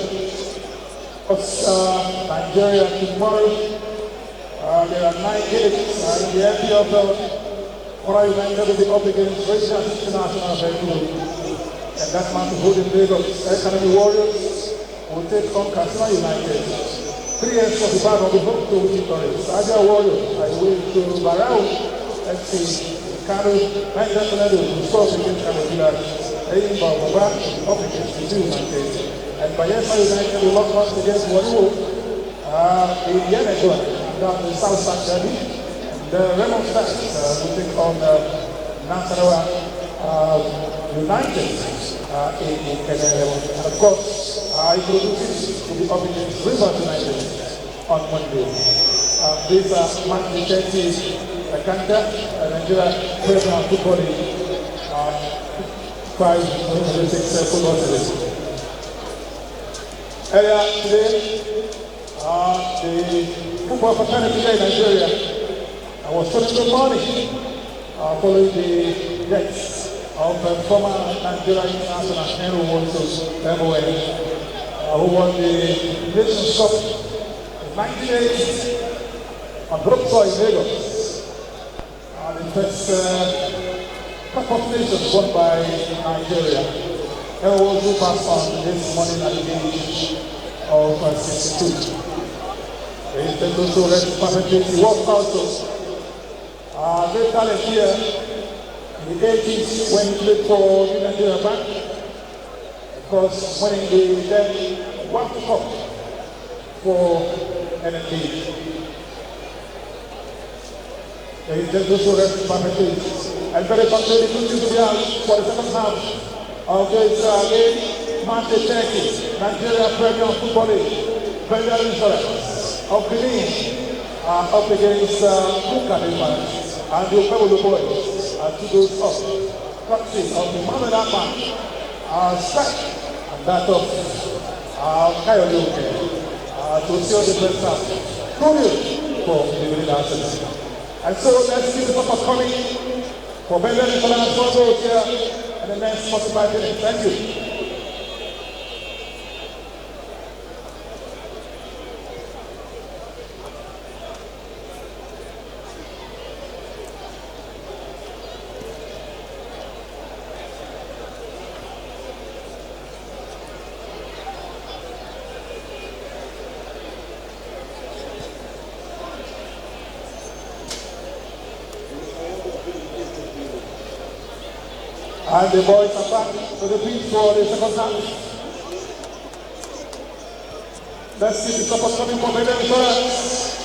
of Nigeria tomorrow. There are 9 games in the NPFL. Kora United will be up against Rangers International Venue. And that match will hold in Lagos. Academy Warriors will take on Katsina United. 3 ends of the bag of the home to victories. Abia Warriors are away to Barao FC. Kano Nigeria will score against Kano. Eyimba Baba up against the United. And Bayelsa United will lock us against Wariwo in Yenegoa down the south side derby. The Raymond Stars will take on Nasarawa United in Kenya. And of course, Ikorodu will be up against Rivers United on Monday. These are match 30 Kanda, Nigeria Premier Football League. 5 football series. Earlier today, the football fraternity in Nigeria was putting the money following the deaths of former Nigeria international Henry Walters MON, who won the Nations Cup in 1980 on Brookside in Lagos. The first Cup of Nations won by Nigeria. Henry Walters passed on this morning at the age of 62. He is also rest perfectly. He was also great talent here in the 80s when he played for the Nigeria Bank. Of course, winning the then World Cup for NNP. He is also rest perfectly. And very confident to be out for the second half of this game. Match 30, Nigeria Premier Football League, Bendel of Benin up against Khalifat and the Okabolo boys to those up. Courtesy of the Mohamed Ahmad, Sek, and that of Kayoyoke to seal the first half. Good for the Benin Arsenal. And so let's see the top coming for Bendel International here in the next 45 minutes. Thank you. And the boys are back to the pitch for the second half. Let's see the support coming from Bendel Insurance.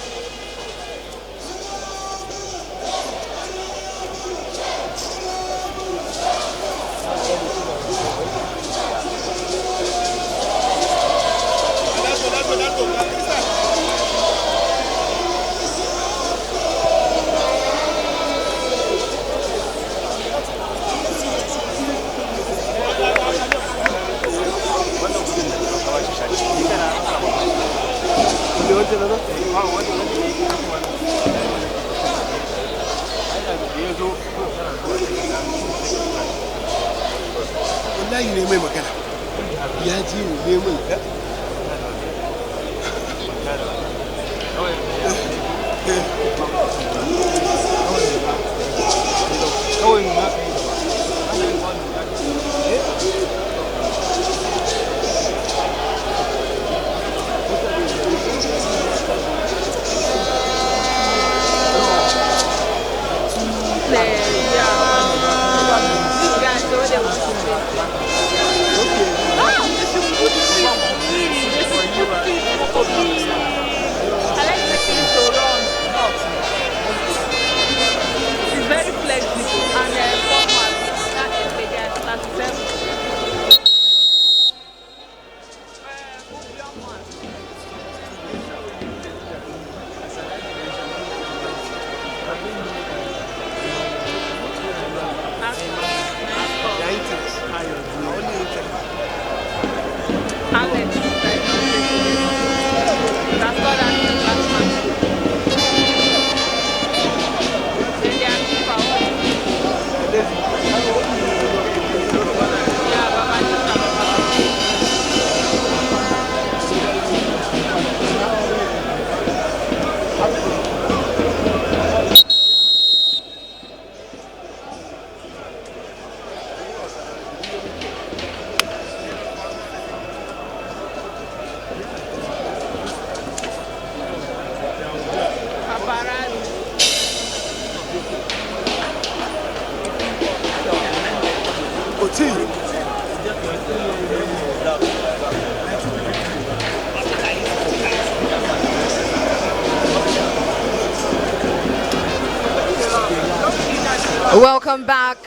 Welcome back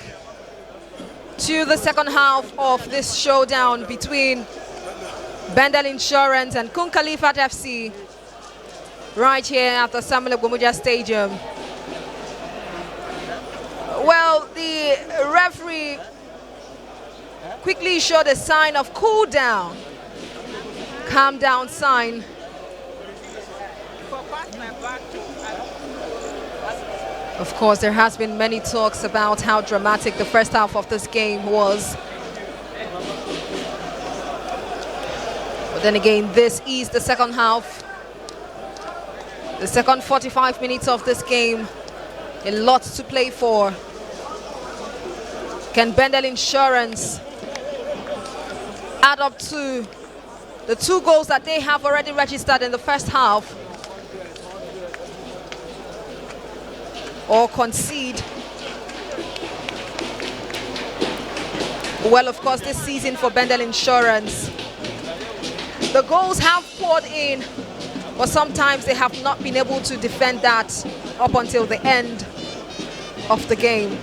to the second half of this showdown between Bendel Insurance and Khalifat FC right here at the Samuel Gumuja Stadium. Well, the referee quickly showed a sign of cool down, calm down sign. Of course, there has been many talks about how dramatic the first half of this game was. But then again, this is the second half. The second 45 minutes of this game. A lot to play for. Can Bendel Insurance add up to the 2 goals that they have already registered in the first half? Or concede? Well, of course, this season for Bendel Insurance, the goals have poured in, but sometimes they have not been able to defend that up until the end of the game.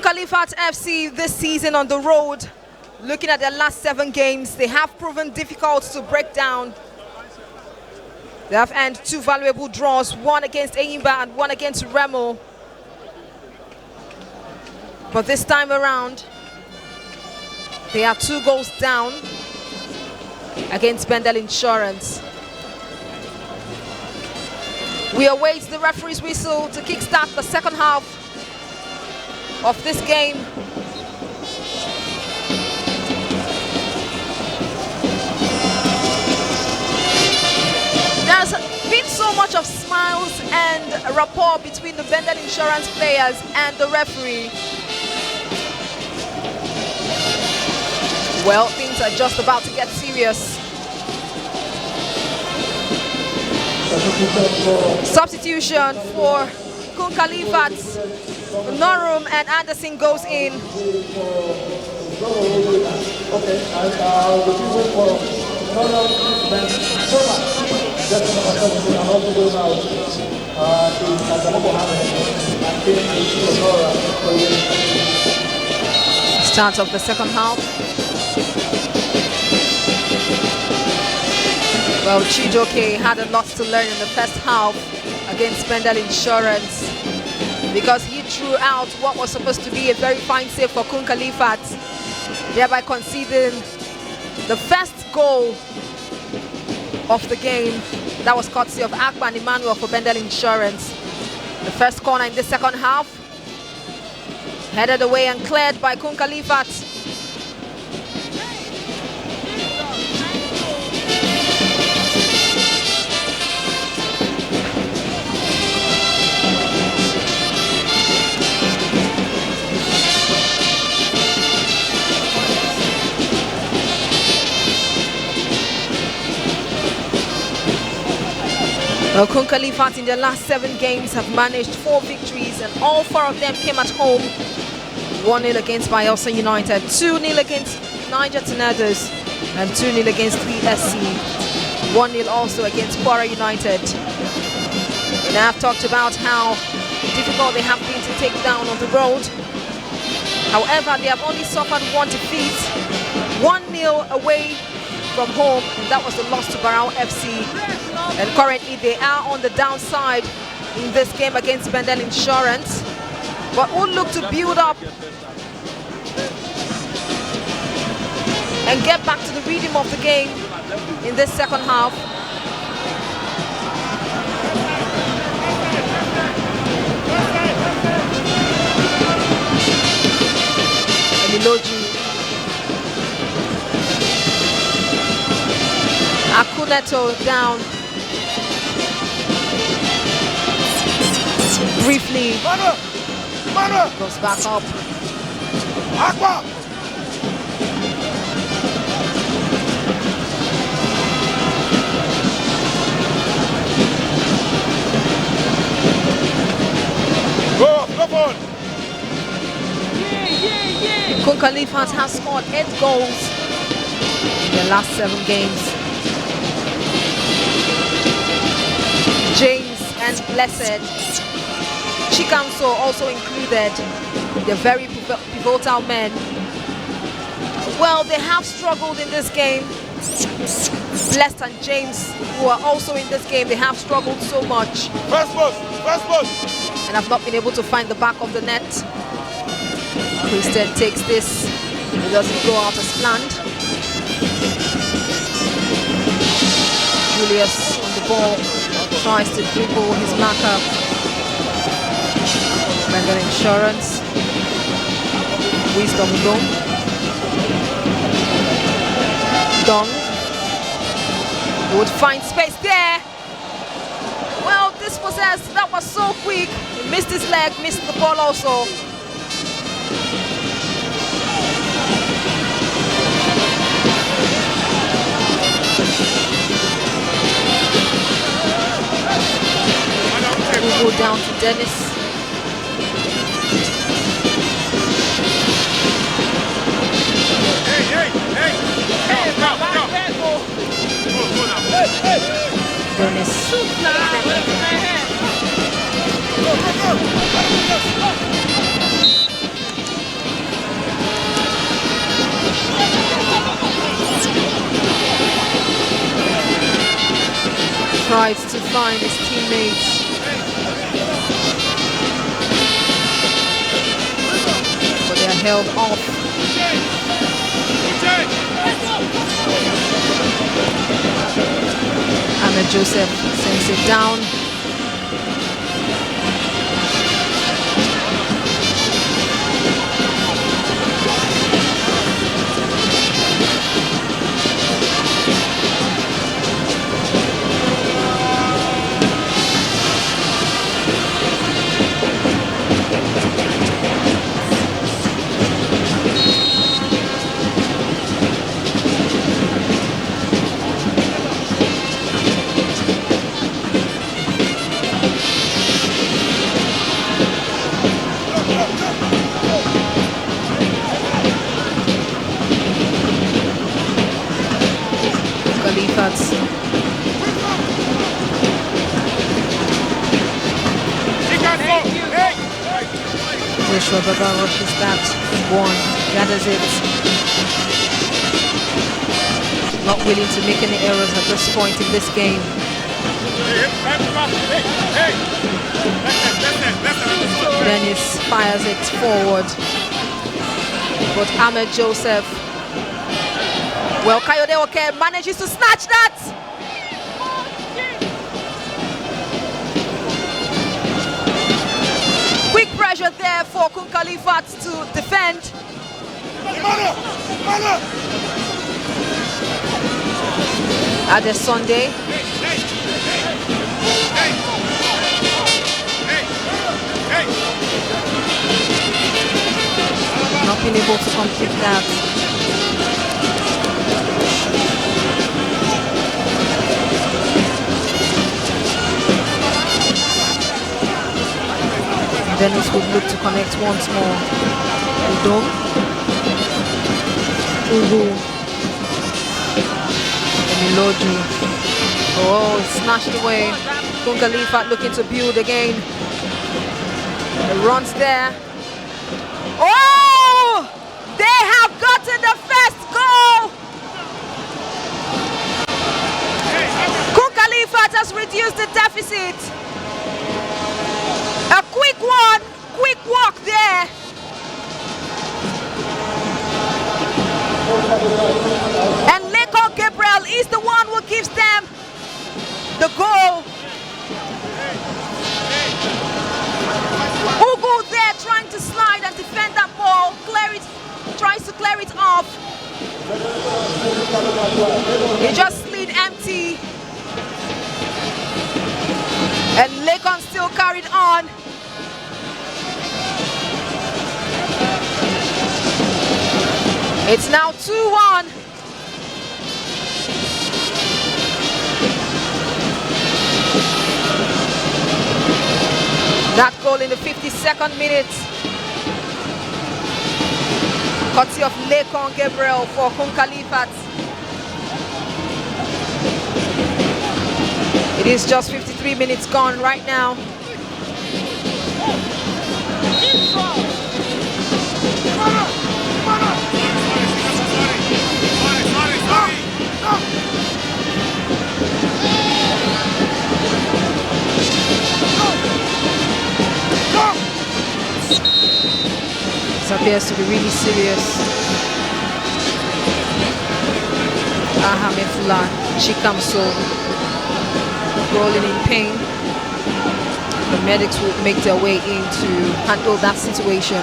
Khalifat FC this season on the road, looking at their last 7 games, they have proven difficult to break down. They have earned 2 valuable draws, one against Eyimba and one against Remo. But this time around, they are 2 goals down against Bendel Insurance. We await the referee's whistle to kickstart the second half of this game. There's been so much of smiles and rapport between the Bendel Insurance players and the referee. Well, things are just about to get serious. Substitution for Kun Khalifat. Norum and Anderson goes in. Okay, and the people for Norum Ben Soma, that's number 17, and also goes out to Kazamobo Mohammed and King Isidora for the Start of the second half. Well, Chijoke had a lot to learn in the first half against Bendel Insurance because he threw out what was supposed to be a very fine save for Kun Khalifat, thereby conceding the first goal of the game. That was courtesy of Akban Emmanuel for Bendel Insurance. The first corner in the second half, headed away and cleared by Kun Khalifat. Well, Kun Khalifat in their last 7 games have managed 4 victories, and all 4 of them came at home. 1-0 against Bayelsa United, 2-0 against Niger Tornadoes, and 2-0 against 3SC. 1-0 also against Kwara United. And I've talked about how difficult they have been to take down on the road. However, they have only suffered 1 defeat, 1-0 away from home, and that was the loss to Barao FC. And currently they are on the downside in this game against Bendel Insurance, but will look to build up and get back to the rhythm of the game in this second half. Emiloji Akuneto down briefly, goes back up. Aqua! Go on! Kun Khalifat has scored 8 goals in their last 7 games. James and Blessed, Chikamso also included. They're very pivotal men. Well, they have struggled in this game. Blessed and James, who are also in this game, they have struggled so much. First post! And have not been able to find the back of the net. Christian takes this. It doesn't go out as planned. Julius on the ball, tries to dribble his marker. Bendel Insurance. Wisdom Dong. He would find space there. Well, this possessed, that was so quick. He missed his leg, missed the ball also. We'll go down to Dennis. Dennis. Tries to find his teammates. But they are held off. Ahmed Joseph sends it down. Khalifat. Joshua Baba rushes that one, gathers it. Not willing to make any errors at this point in this game. Dennis fires it forward. But Ahmed Joseph, well, Kayode Oke manages to snatch that. Quick pressure there for Khalifat to defend. Ade Sunday. Not being able to complete that. Dennis would look to connect once more. Udom. Ugu. Emiloju. Oh, snatched away. Khalifat looking to build again. The runs there. Oh! They have gotten the first goal! Khalifat has reduced the deficit. A quick one, quick walk there. And Leko Gabriel is the one who gives them the goal. Ugu there trying to slide and defend that ball. Tries to clear it off. He just slid empty. And Lekon still carried on. It's now 2-1. That goal in the 52nd minute. Courtesy of Lekon Gabriel for Khalifat. It is just 53 minutes gone right now. This appears to be really serious. Ahamefula Chikamso rolling in pain. The medics will make their way in to handle that situation.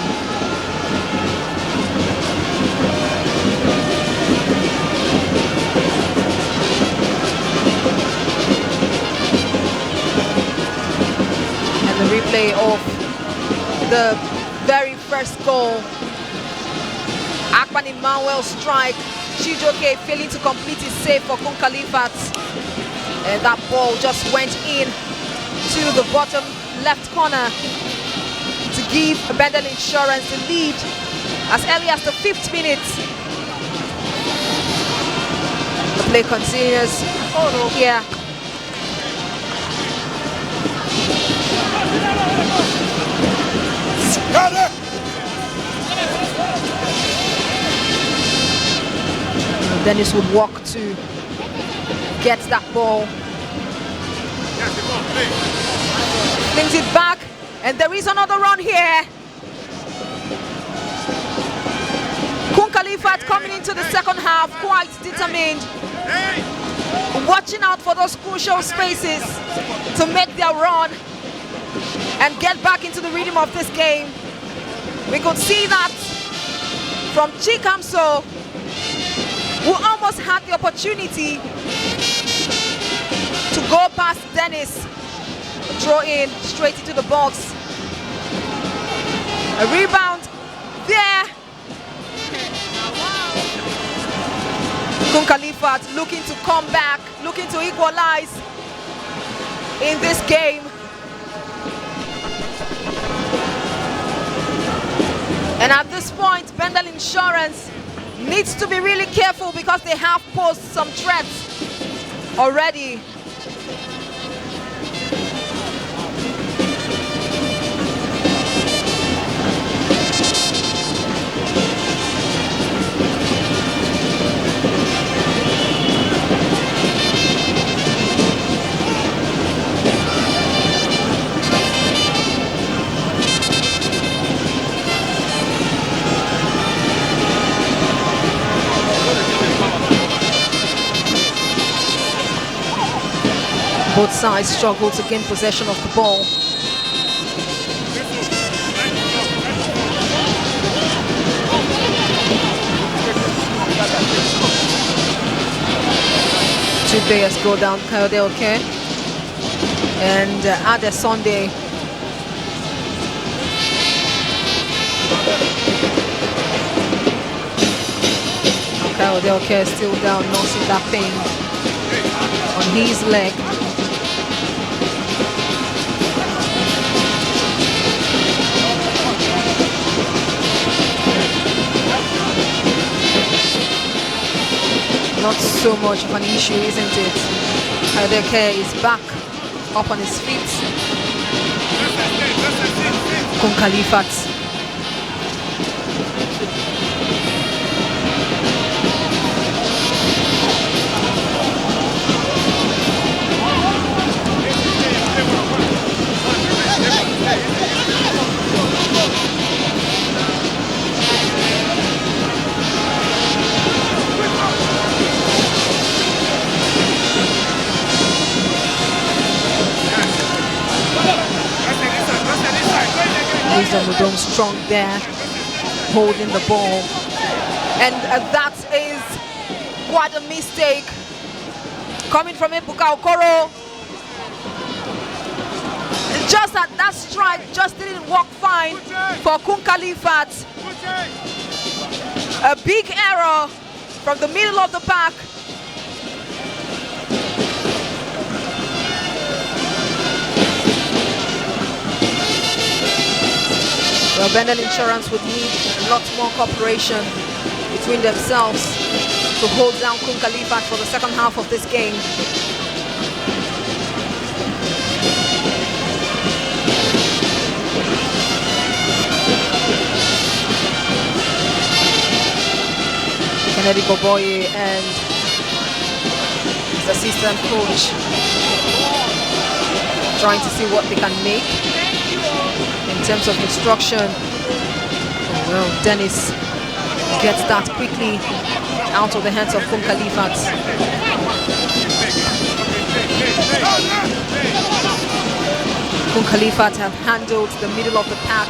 And the replay of the very first goal. Akpan Emmanuel strike. Chijoke failing to complete his save for Khalifat. And that ball just went in to the bottom left corner to give Bendel Insurance the lead as early as the 5th minute. The play continues. Oh no, here. Dennis would walk to get that ball. Flings it back, and there is another run here. Khalifat coming into the second half quite determined, watching out for those crucial spaces to make their run and get back into the rhythm of this game. We could see that from Chikamso, who almost had the opportunity to go past Dennis. Throw in straight into the box. A rebound there. Khalifat looking to come back, looking to equalize in this game. And at this point, Bendel Insurance needs to be really careful because they have posed some threats already. Both sides struggle to gain possession of the ball. Two players go down, Kayode and Ade Sunday. Kayode still down, nursing that pain on his leg. Not so much of an issue, isn't it? Kayode is back up on his feet. Khalifat. Wisdom strong there, holding the ball, and that is quite a mistake coming from Ebuka Okoro. Just that strike just didn't work fine for Khalifat. A big error from the middle of the pack. Well, Bendel Insurance would need a lot more cooperation between themselves to hold down Khalifat for the second half of this game. Kennedy Boboye and his assistant coach trying to see what they can make in terms of instruction. Oh, well, Dennis gets that quickly out of the hands of Khalifat. Khalifat have handled the middle of the pack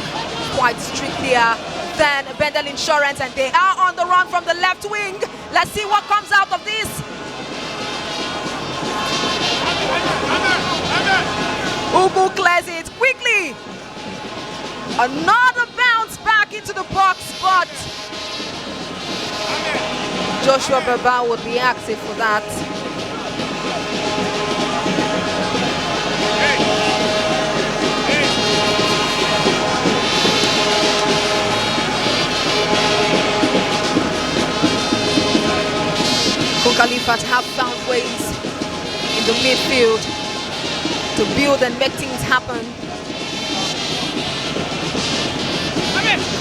quite strictly than Bendel Insurance, and they are on the run from the left wing. Let's see what comes out of this. Ugu clears it quickly. Another bounce back into the box, but Joshua Baba would be active for that. Khalifat have found ways in the midfield to build and make things happen.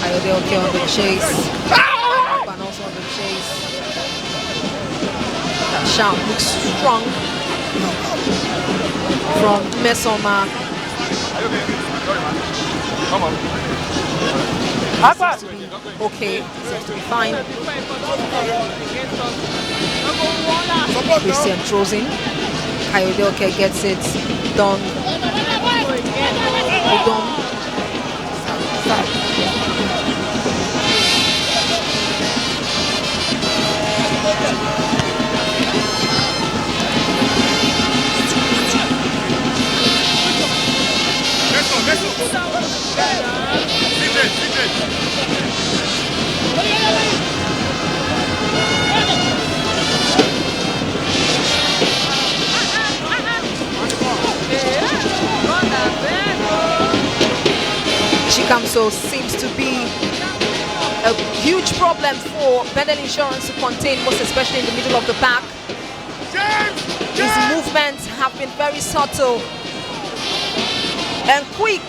Kayode on the chase. And also on the chase. That shout looks strong from Mesoma. Come on. Seems to be okay. Seems to be fine. Christian throws in. Kayode gets it done. Udom. Chikamso seems to be a huge problem for Bendel Insurance to contain, most especially in the middle of the pack. His movements have been very subtle and quick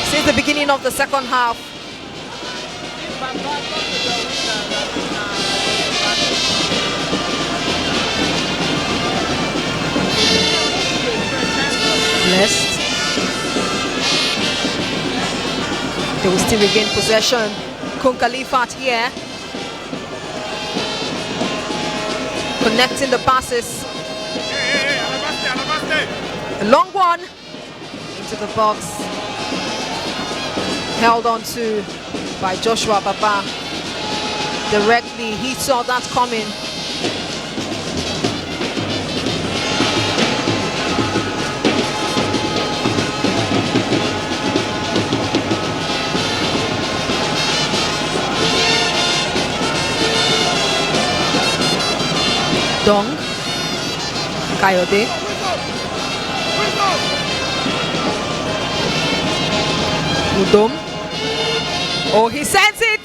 since the beginning of the second half. Blessed. They will still regain possession. Khalifat here, connecting the passes. A long one into the box, held on to by Joshua Baba directly. He saw that coming. Dong, Kayode, Udom. Oh, he sends it.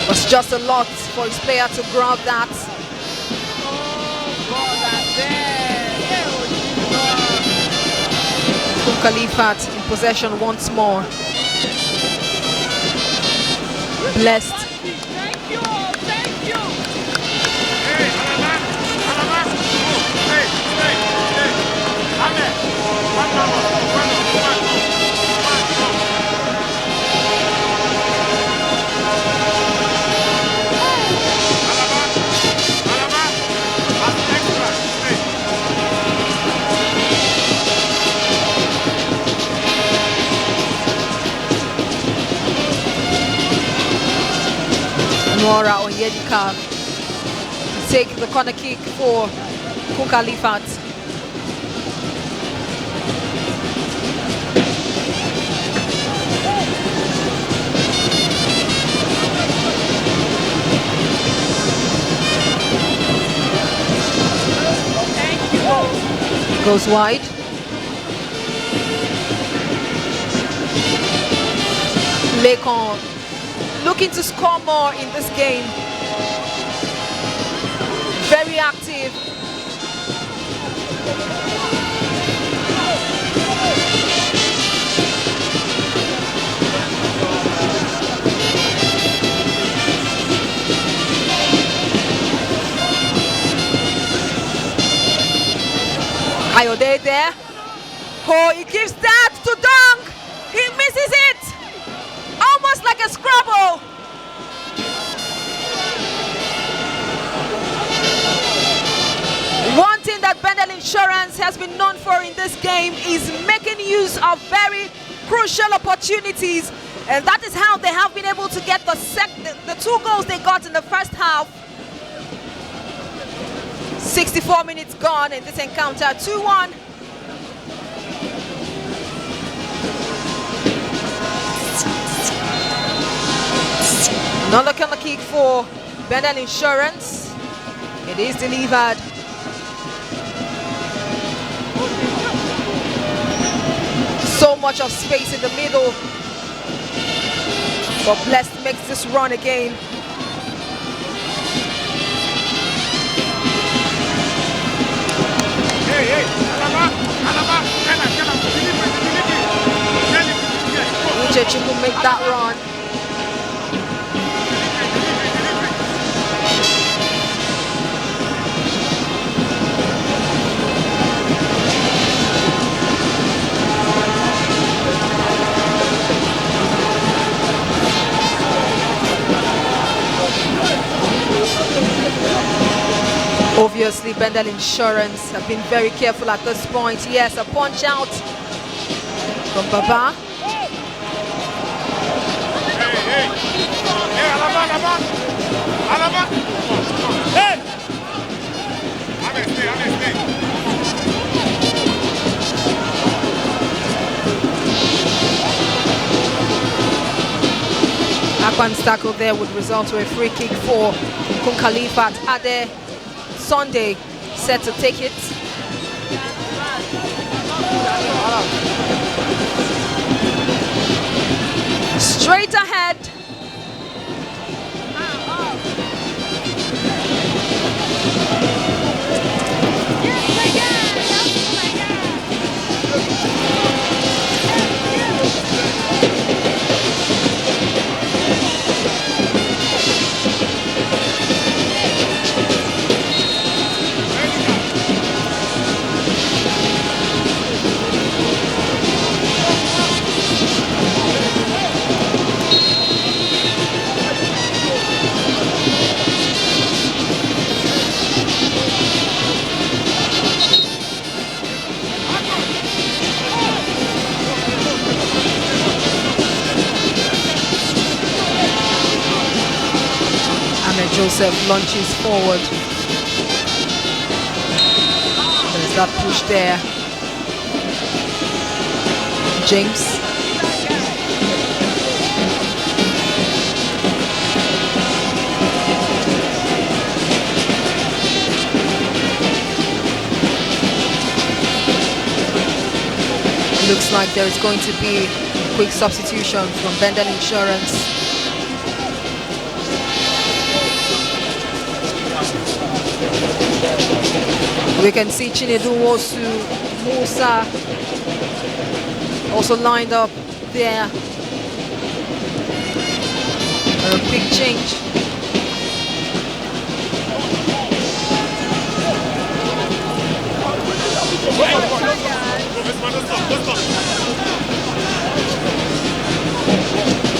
Was just a lot for his player to grab that. Khalifat in possession once more. Blessed. Thank you. Thank you. Hey, Alaba. Hey, Amen. Nora Onyedika to take the corner kick for Khalifat. Goes wide. Lekon looking to score more in this game. Very active. Ayode there. Oh, he gives that to Dong. He misses it. Almost like a scrabble. One thing that Bendel Insurance has been known for in this game is making use of very crucial opportunities, and that is how they have been able to get the 2 goals they got in the first half. 64 minutes gone in this encounter, 2-1. Another corner kick for Bendel Insurance. It is delivered. So much of space in the middle. But Blessed makes this run again. Uche will make that run. Obviously, Bendel Insurance have been very careful at this point. Yes, a punch out from Baba. Hey, Alaba. Hey! Stay. Akpan's tackle there would result to a free kick for Khalifat. Ade Sunday set to take it. Straight Joseph launches forward. There's that push there. James. Looks like there is going to be a quick substitution from Bendel Insurance. We can see Chinedu Wosu, Musa also lined up there. A quick change.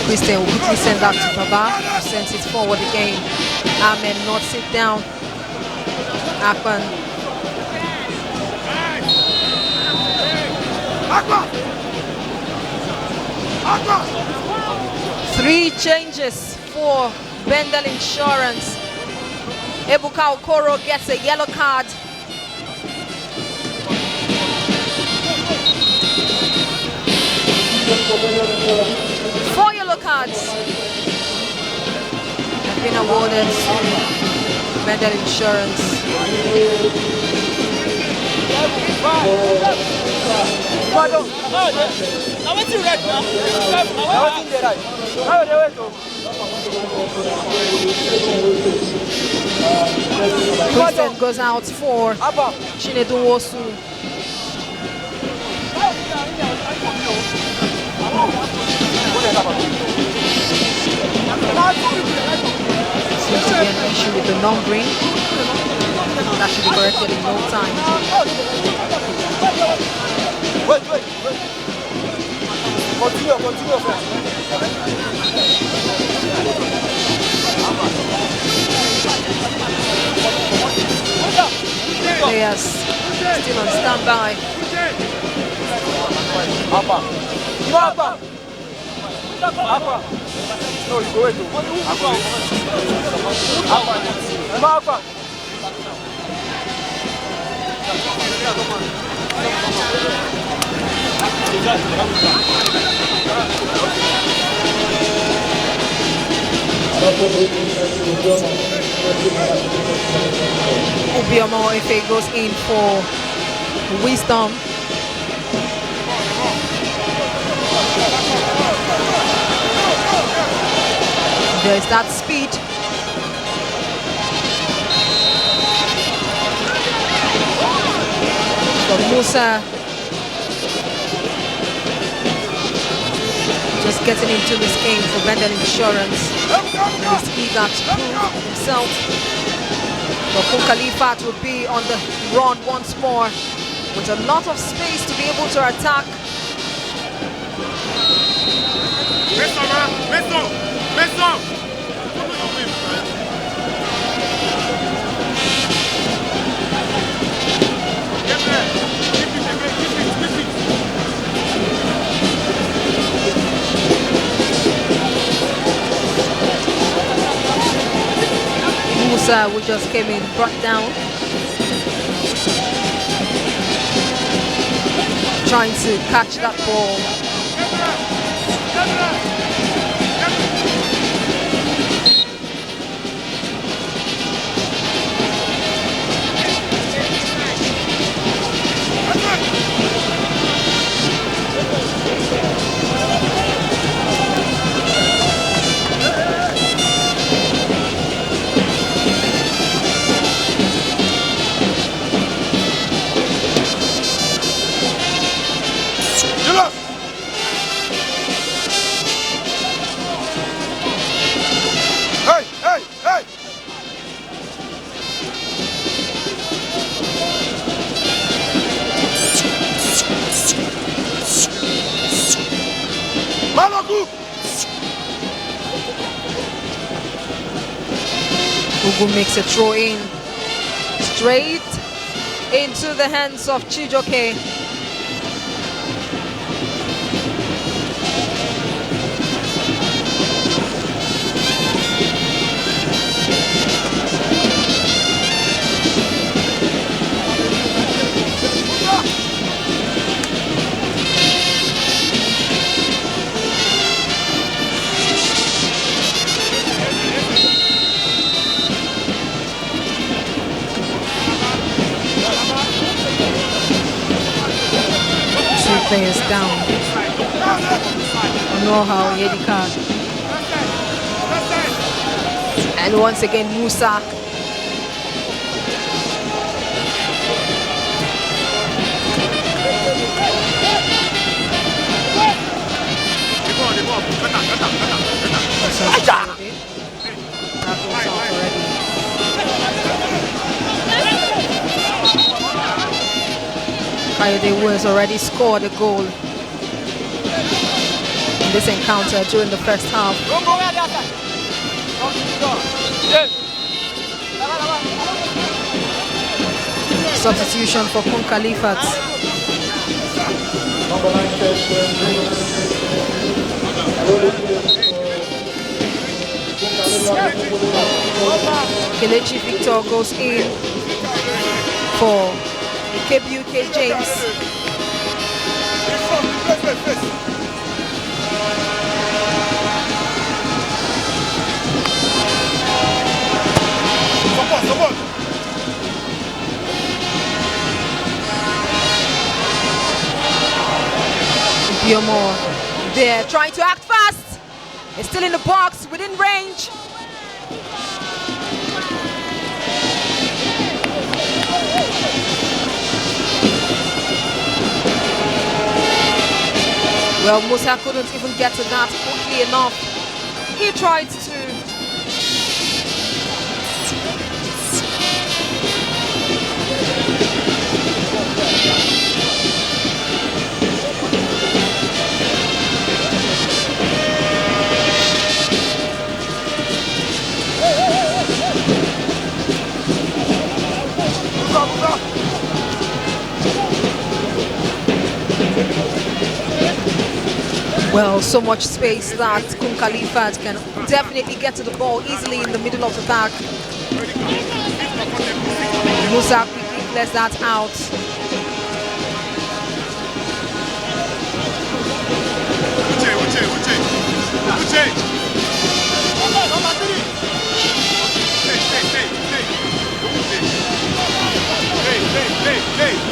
Christian will quickly send that to Baba, who sends it forward again. Ahmed not sit down. Akpan. Three changes for Bendel Insurance. Ebuka Okoro gets a yellow card. Four yellow cards have been awarded to Bendel Insurance. Christian goes out for Chinedu Wosu. Seems to be an issue with the numbering. That should be corrected in no time. Wait. Continue, Players still on standby. No, you go into. Ubiomo, if he goes in for Wisdom. There's that speed. For Musa. Just getting into this game for Bendel Insurance. He's eager to prove himself. But Khalifat will be on the run once more with a lot of space to be able to attack. Musa, who just came in, brought down. Trying to catch that ball. Ugu makes a throw in straight into the hands of Chijoke. players down. Know how Yedika. And once again, Musa. Kayode Wills already scored a goal in this encounter during the first half. Substitution for Khalifat. Kelechi Victor goes in for KBUK James. Support. Biomore there, trying to act fast. It's still in the box, within range. Well, Musa couldn't even get to that quickly enough. He tried to. Well, so much space that Khalifat can definitely get to the ball easily in the middle of the pack. Musa quickly clears that out.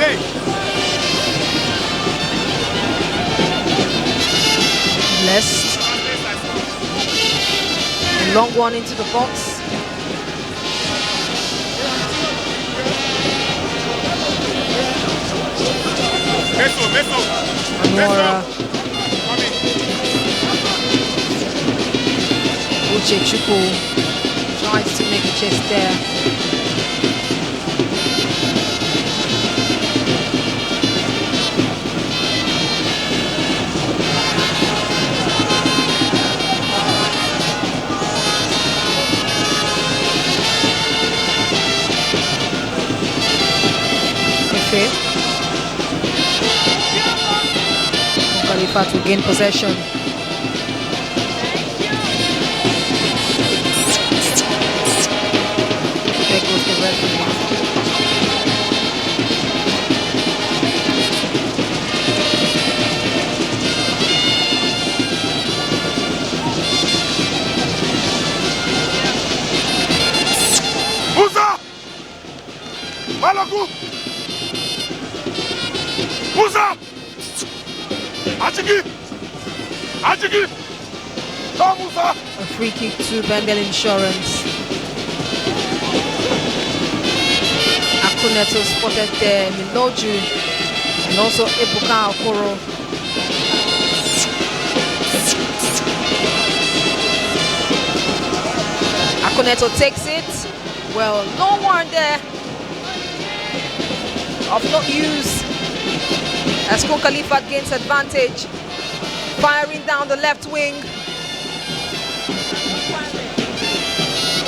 Hey. Blessed. A long one into the box. Anora. Uche Chukwu tries to make a chase there. Khalifat will gain possession. There goes the referee. Musa! Malaku! Musa! Ajiki! Come, Musa! A free kick to Bendel Insurance. Akuneto spotted there, Minoju, and also Ebuka Okoro. Akuneto takes it. Well, no one there of no use as Khalifat gains advantage, firing down the left wing.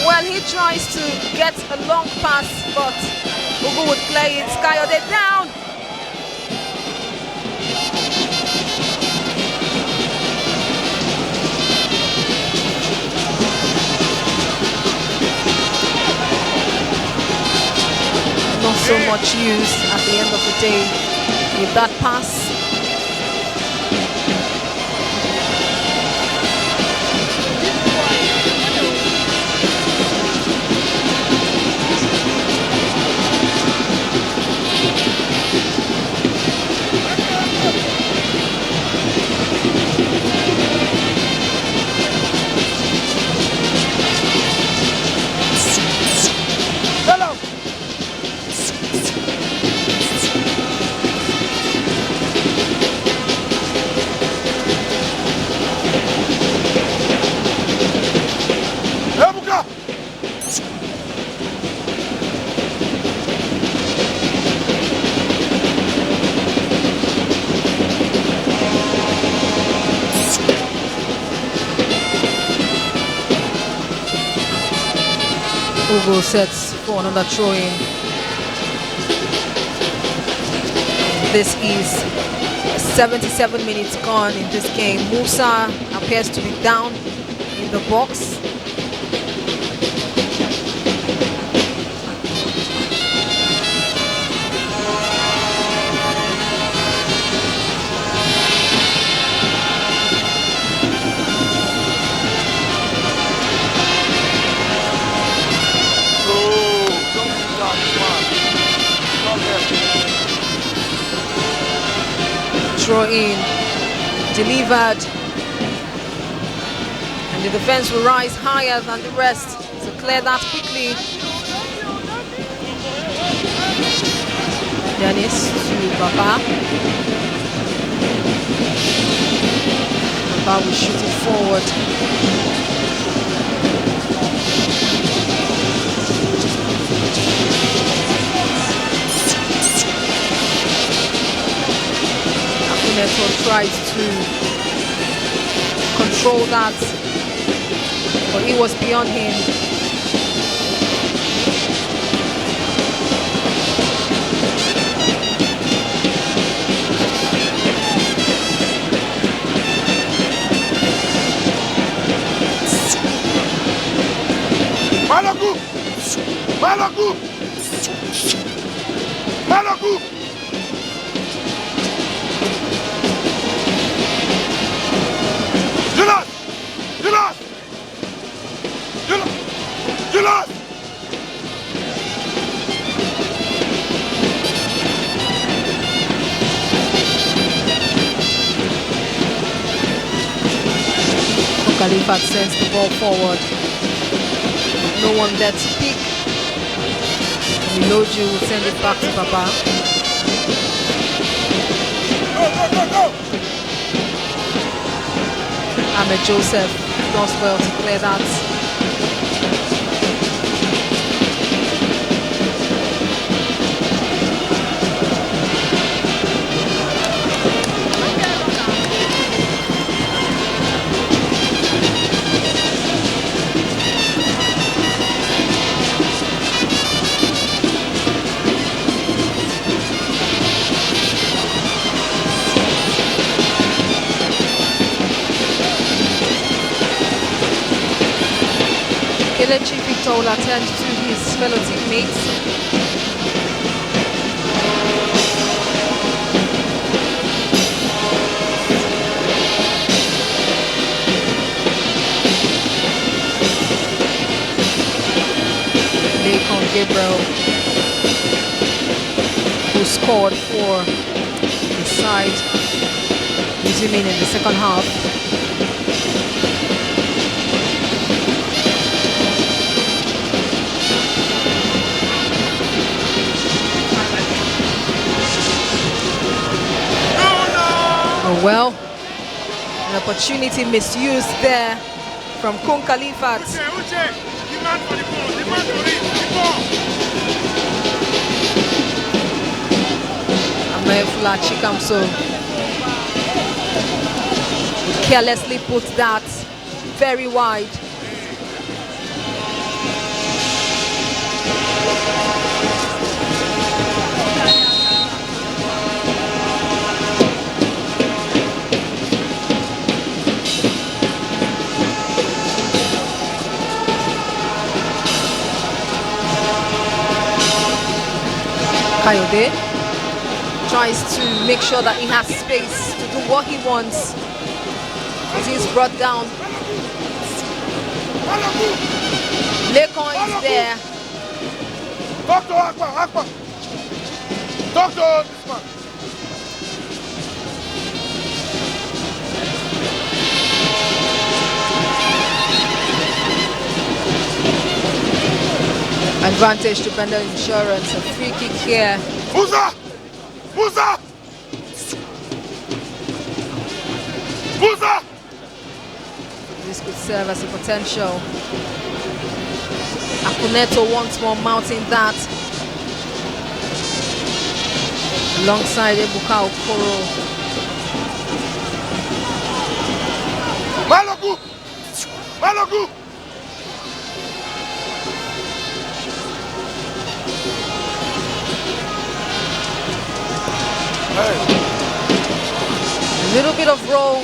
Well, he tries to get a long pass, but Ugu would play it. Kayode down. Not so much use at the end of the day with that pass. Ugo sets for another throw-in. This is 77 minutes gone in this game. Musa appears to be down in the box. Throw in, delivered, and the defense will rise higher than the rest to clear that quickly. Dennis to Baba. Baba will shoot it forward. Neto tried to control that, but it was beyond him. Malagu! Malagu! Malagu! Khalifat sends the ball forward. No one there to pick. Miloju will send it back to Baba. Go! Ahmed Joseph does well to clear that. Kelechi Victor will attend to his fellow teammates. Lakon Gabriel, who scored for his side, resuming in the second half. Well, an opportunity misused there from Khalifat. Amefula Chikamso carelessly put that very wide. Kayode tries to make sure that he has space to do what he wants as he's brought down. Lakon is there. Talk to Akbar. Talk to this man. Advantage to Bendel Insurance, a free kick here. Musa! This could serve as a potential. Akuneto once more mounting that alongside Ebuka Okoro. Malagu! A little bit of roll.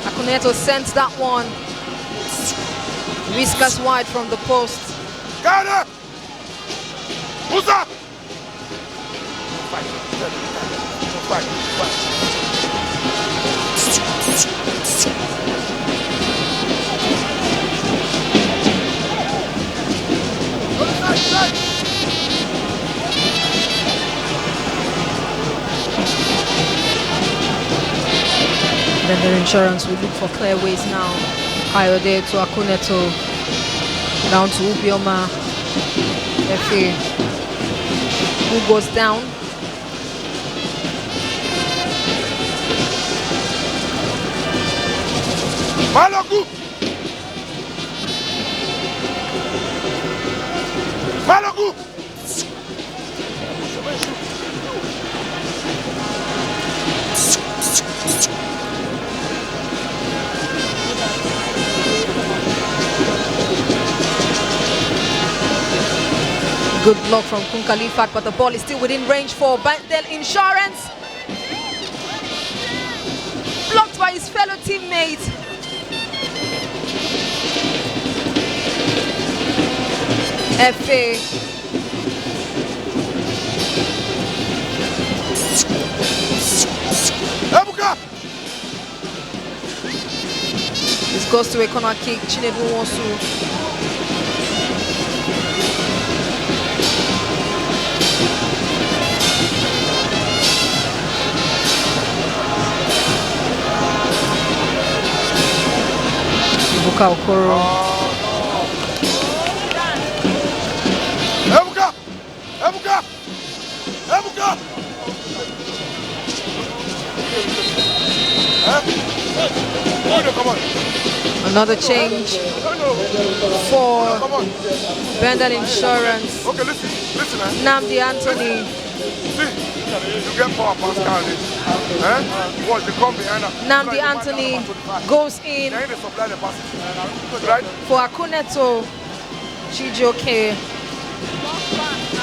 Akuneto sends that one. Whiskers wide from the post. Got it! Musa! Fight. Bendel Insurance will look for clear ways now. Kayode to Akuneto. Down to Ubioma. FA. Who goes down? Malogu! Malogu! Good block from Khalifat, but the ball is still within range for Bendel Insurance. Blocked by his fellow teammate. FA. Ebuka! This goes to a corner kick. Chinedu Wonsu. Ebuka Okoro. Ebuka! Come on. Another change for Bendel Insurance. Okay, listen, Namdi Anthony. See, you get power Pascal. Watch, they come behind her. Namdi Anthony goes in They supply the passes. Right? for Akuneto Chijioke,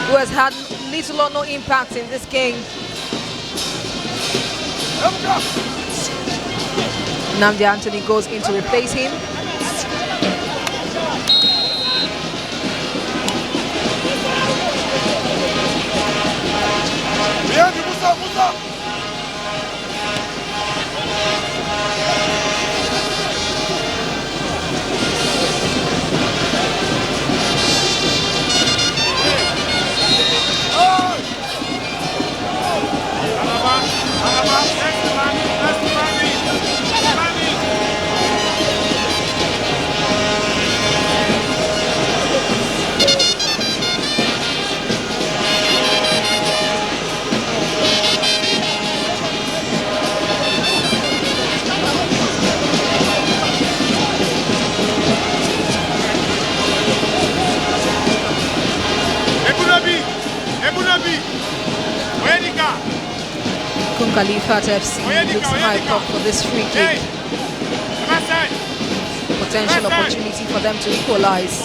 who has had little or no impact in this game. Ebuka! Namdi Anthony goes in to replace him. Behind you, Musa! Khalifat FC looks hyped up for this free kick. Potential opportunity for them to equalize.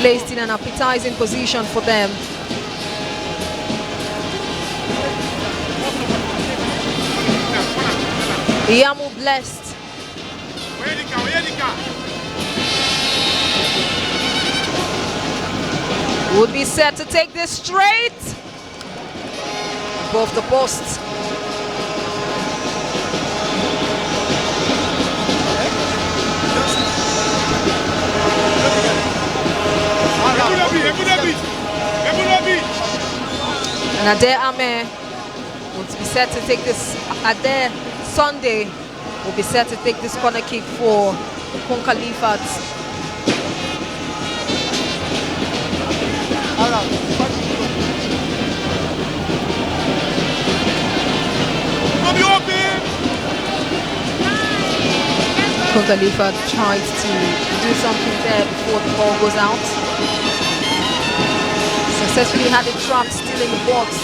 Placed in an appetizing position for them. Yamu blessed. Would be set to take this straight. Above the post. And Adair Ame will be set to take this. Adair Sunday will be set to take this corner kick for Khalifat. Khalifat tries to do something there before the ball goes out. Successfully had it trapped still in the box.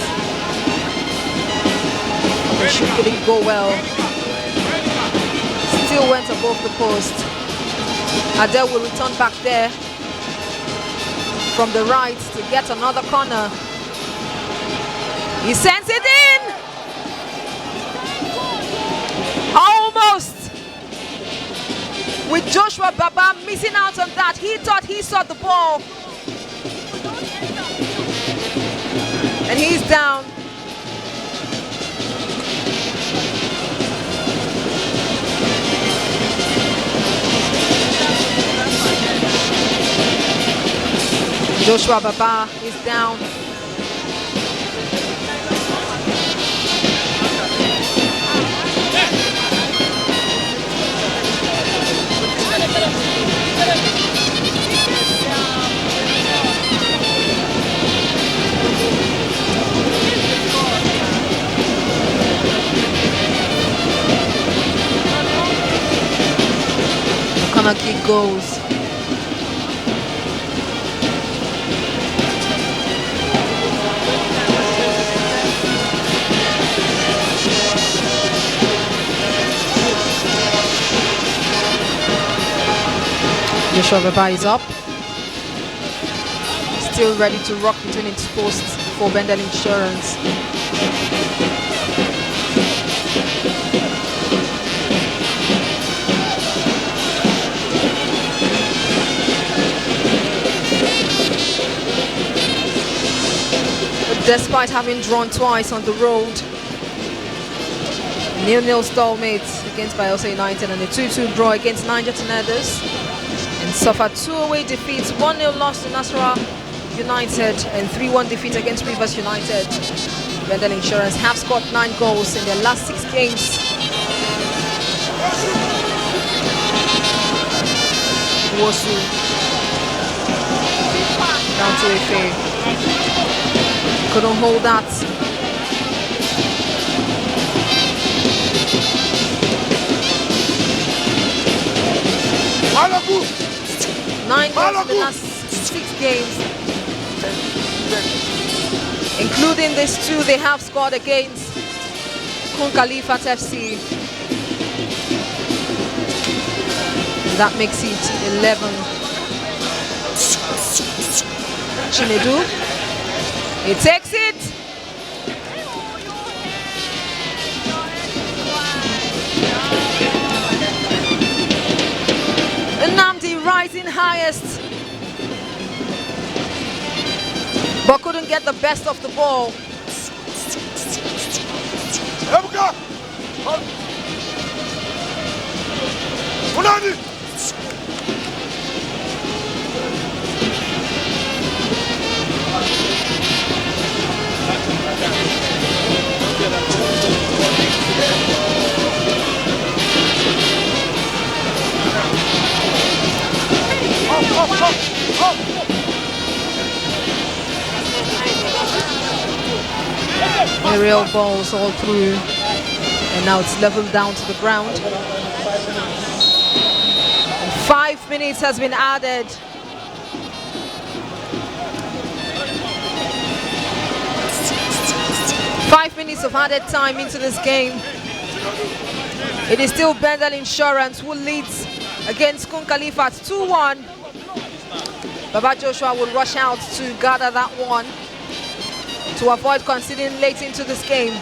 The shoot couldn't go well. Still went above the post. Adele will return back there from the right to get another corner. He sends it in. Almost. With Joshua Baba missing out on that. He thought he saw the ball. And he's down. Joshua Baba is down. Corner kick goes. Joshua Baba is up. Still ready to rock between its posts for Bendel Insurance. But despite having drawn twice on the road, 0-0 stalemates against Bayelsa United and a 2-2 draw against Niger Tornadoes, and suffered 2 away defeats, 1-0 loss to Nasarawa United and 3-1 defeat against Rivers United. Bendel Insurance have scored 9 goals in their last 6 games. Wosu down to Efe. Couldn't hold that. Malabu! 9 goals in the last 6 games, including these 2 they have scored against Khalifat FC. That makes it 11. Chinedu, he takes it. Nnamdi rising highest, but couldn't get the best of the ball. Ebuka! Unani! Aerial balls all through, and now it's leveled down to the ground. And 5 minutes has been added. Five minutes of added time into this game. It is still Bendel Insurance who leads against Khalifat 2-1. Baba Joshua will rush out to gather that one to avoid conceding late into this game.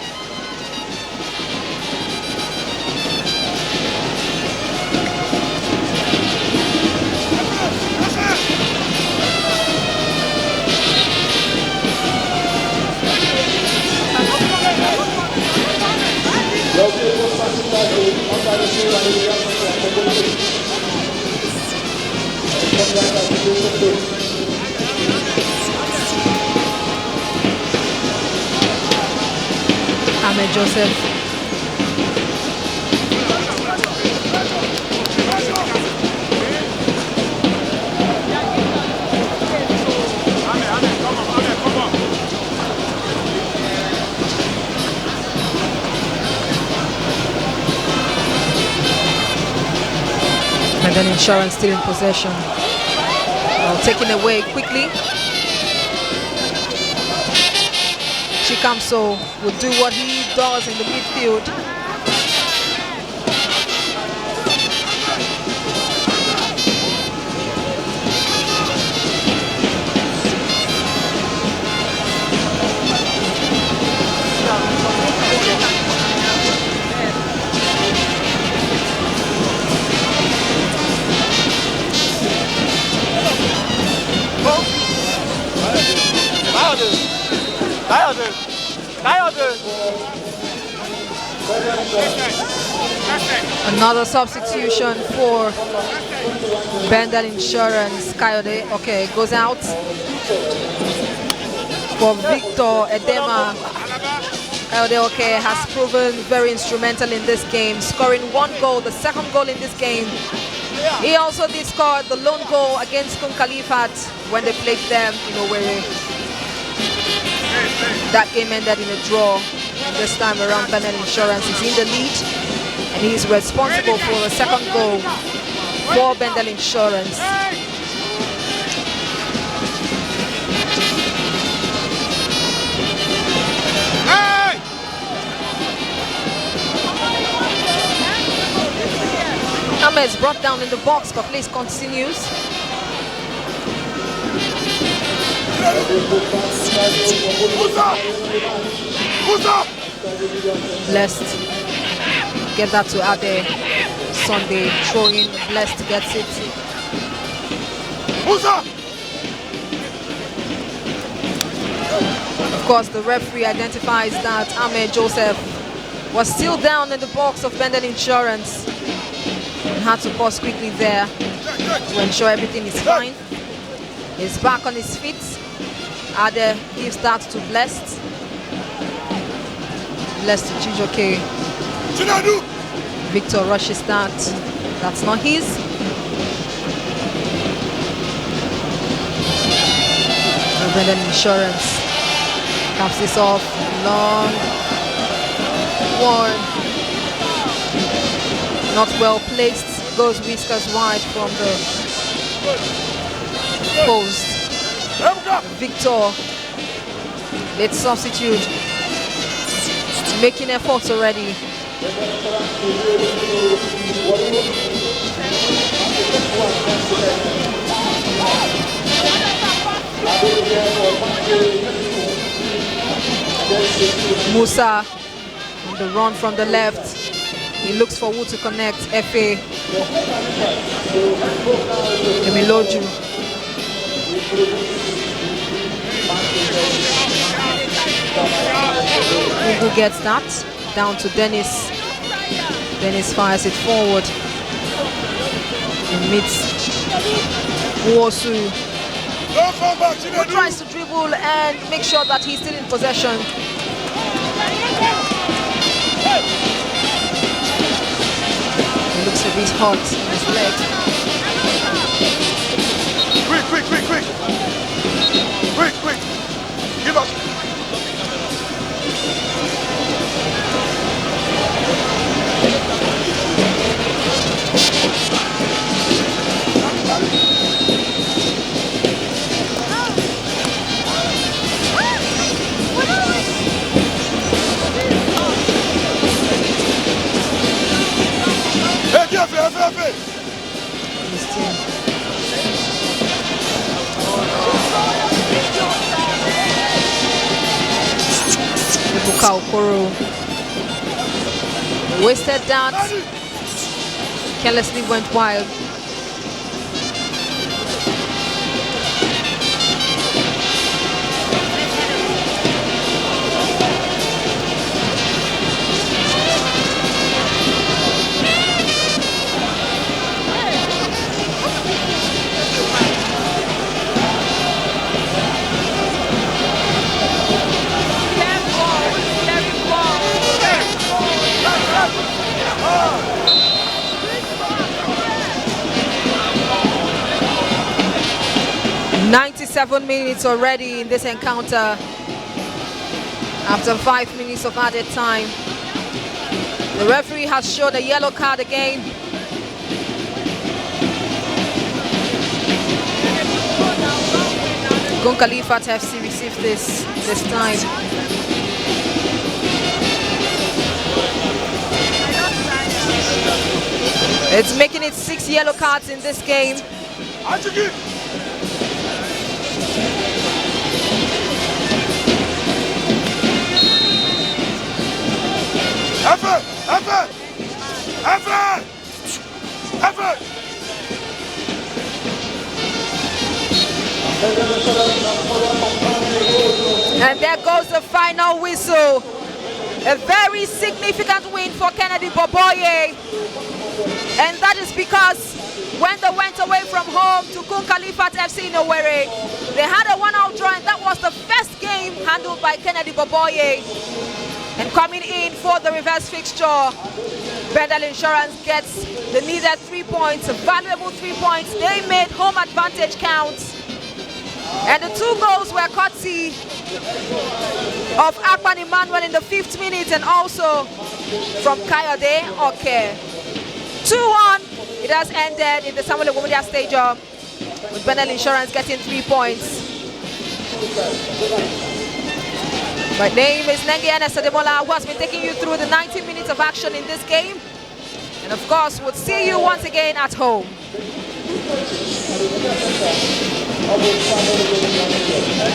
Ahmed Joseph. And then Insurance still in possession. Taken away quickly. Chikamso will do what he does in the midfield. Another substitution for Bendel Insurance. Coyote, okay, goes out for Victor Edema. Coyote, okay, has proven very instrumental in this game, scoring 1 goal, the second goal in this game. He also did score the lone goal against Khalifat when they played them in Owerri. That game ended in a draw. And this time around, Bendel Insurance is in the lead, and he is responsible for the second goal for Bendel Insurance. Ahmed is brought down in the box, but play continues. Blessed. Get that to Ade. Sunday. Throw in. Blessed gets it. Of course, the referee identifies that Ahmed Joseph was still down in the box of Bendel Insurance and had to pause quickly there to ensure everything is fine. He's back on his feet. Ade gives that to Blessed. Blessed to Chijoke. Victor rushes that. That's not his. Bendel Insurance caps this off. Long one. Not well placed. Goes whiskers wide from the post. Victor, let's substitute. Making efforts already. Musa on the run from the left. He looks for who to connect. Efe. Emiloju. Who gets that? Down to Dennis. Dennis fires it forward. He meets Wosu. Who tries to dribble and make sure that he's still in possession. He looks a bit hot in his leg. Quick, quick, quick, quick. Quick, quick. Give us. Okoro wasted that, carelessly went wild. "97 minutes already in this encounter after 5 minutes of added time. The referee has showed a yellow card again. Khalifat FC received this time. It's making it 6 yellow cards in this game. Effort! Effort! Effort! Effort! And there goes the final whistle. A very significant win for Kennedy Boboye. And that is because when they went away from home to Khalifat FC in Owerri, they had a 1-out draw, and that was the first game handled by Kennedy Boboye. And coming in for the reverse fixture, Bendel Insurance gets the needed 3 points, valuable 3 points. They made home advantage count. And the 2 goals were courtesy of Akpan Emmanuel in the 5th minute and also from Kayode Oke. 2-1, it has ended in the Samuel Ogundia Stadium with Bendel Insurance getting 3 points. My name is Nengi Ademola, who has been taking you through the 90 minutes of action in this game. And of course, we'll see you once again at home.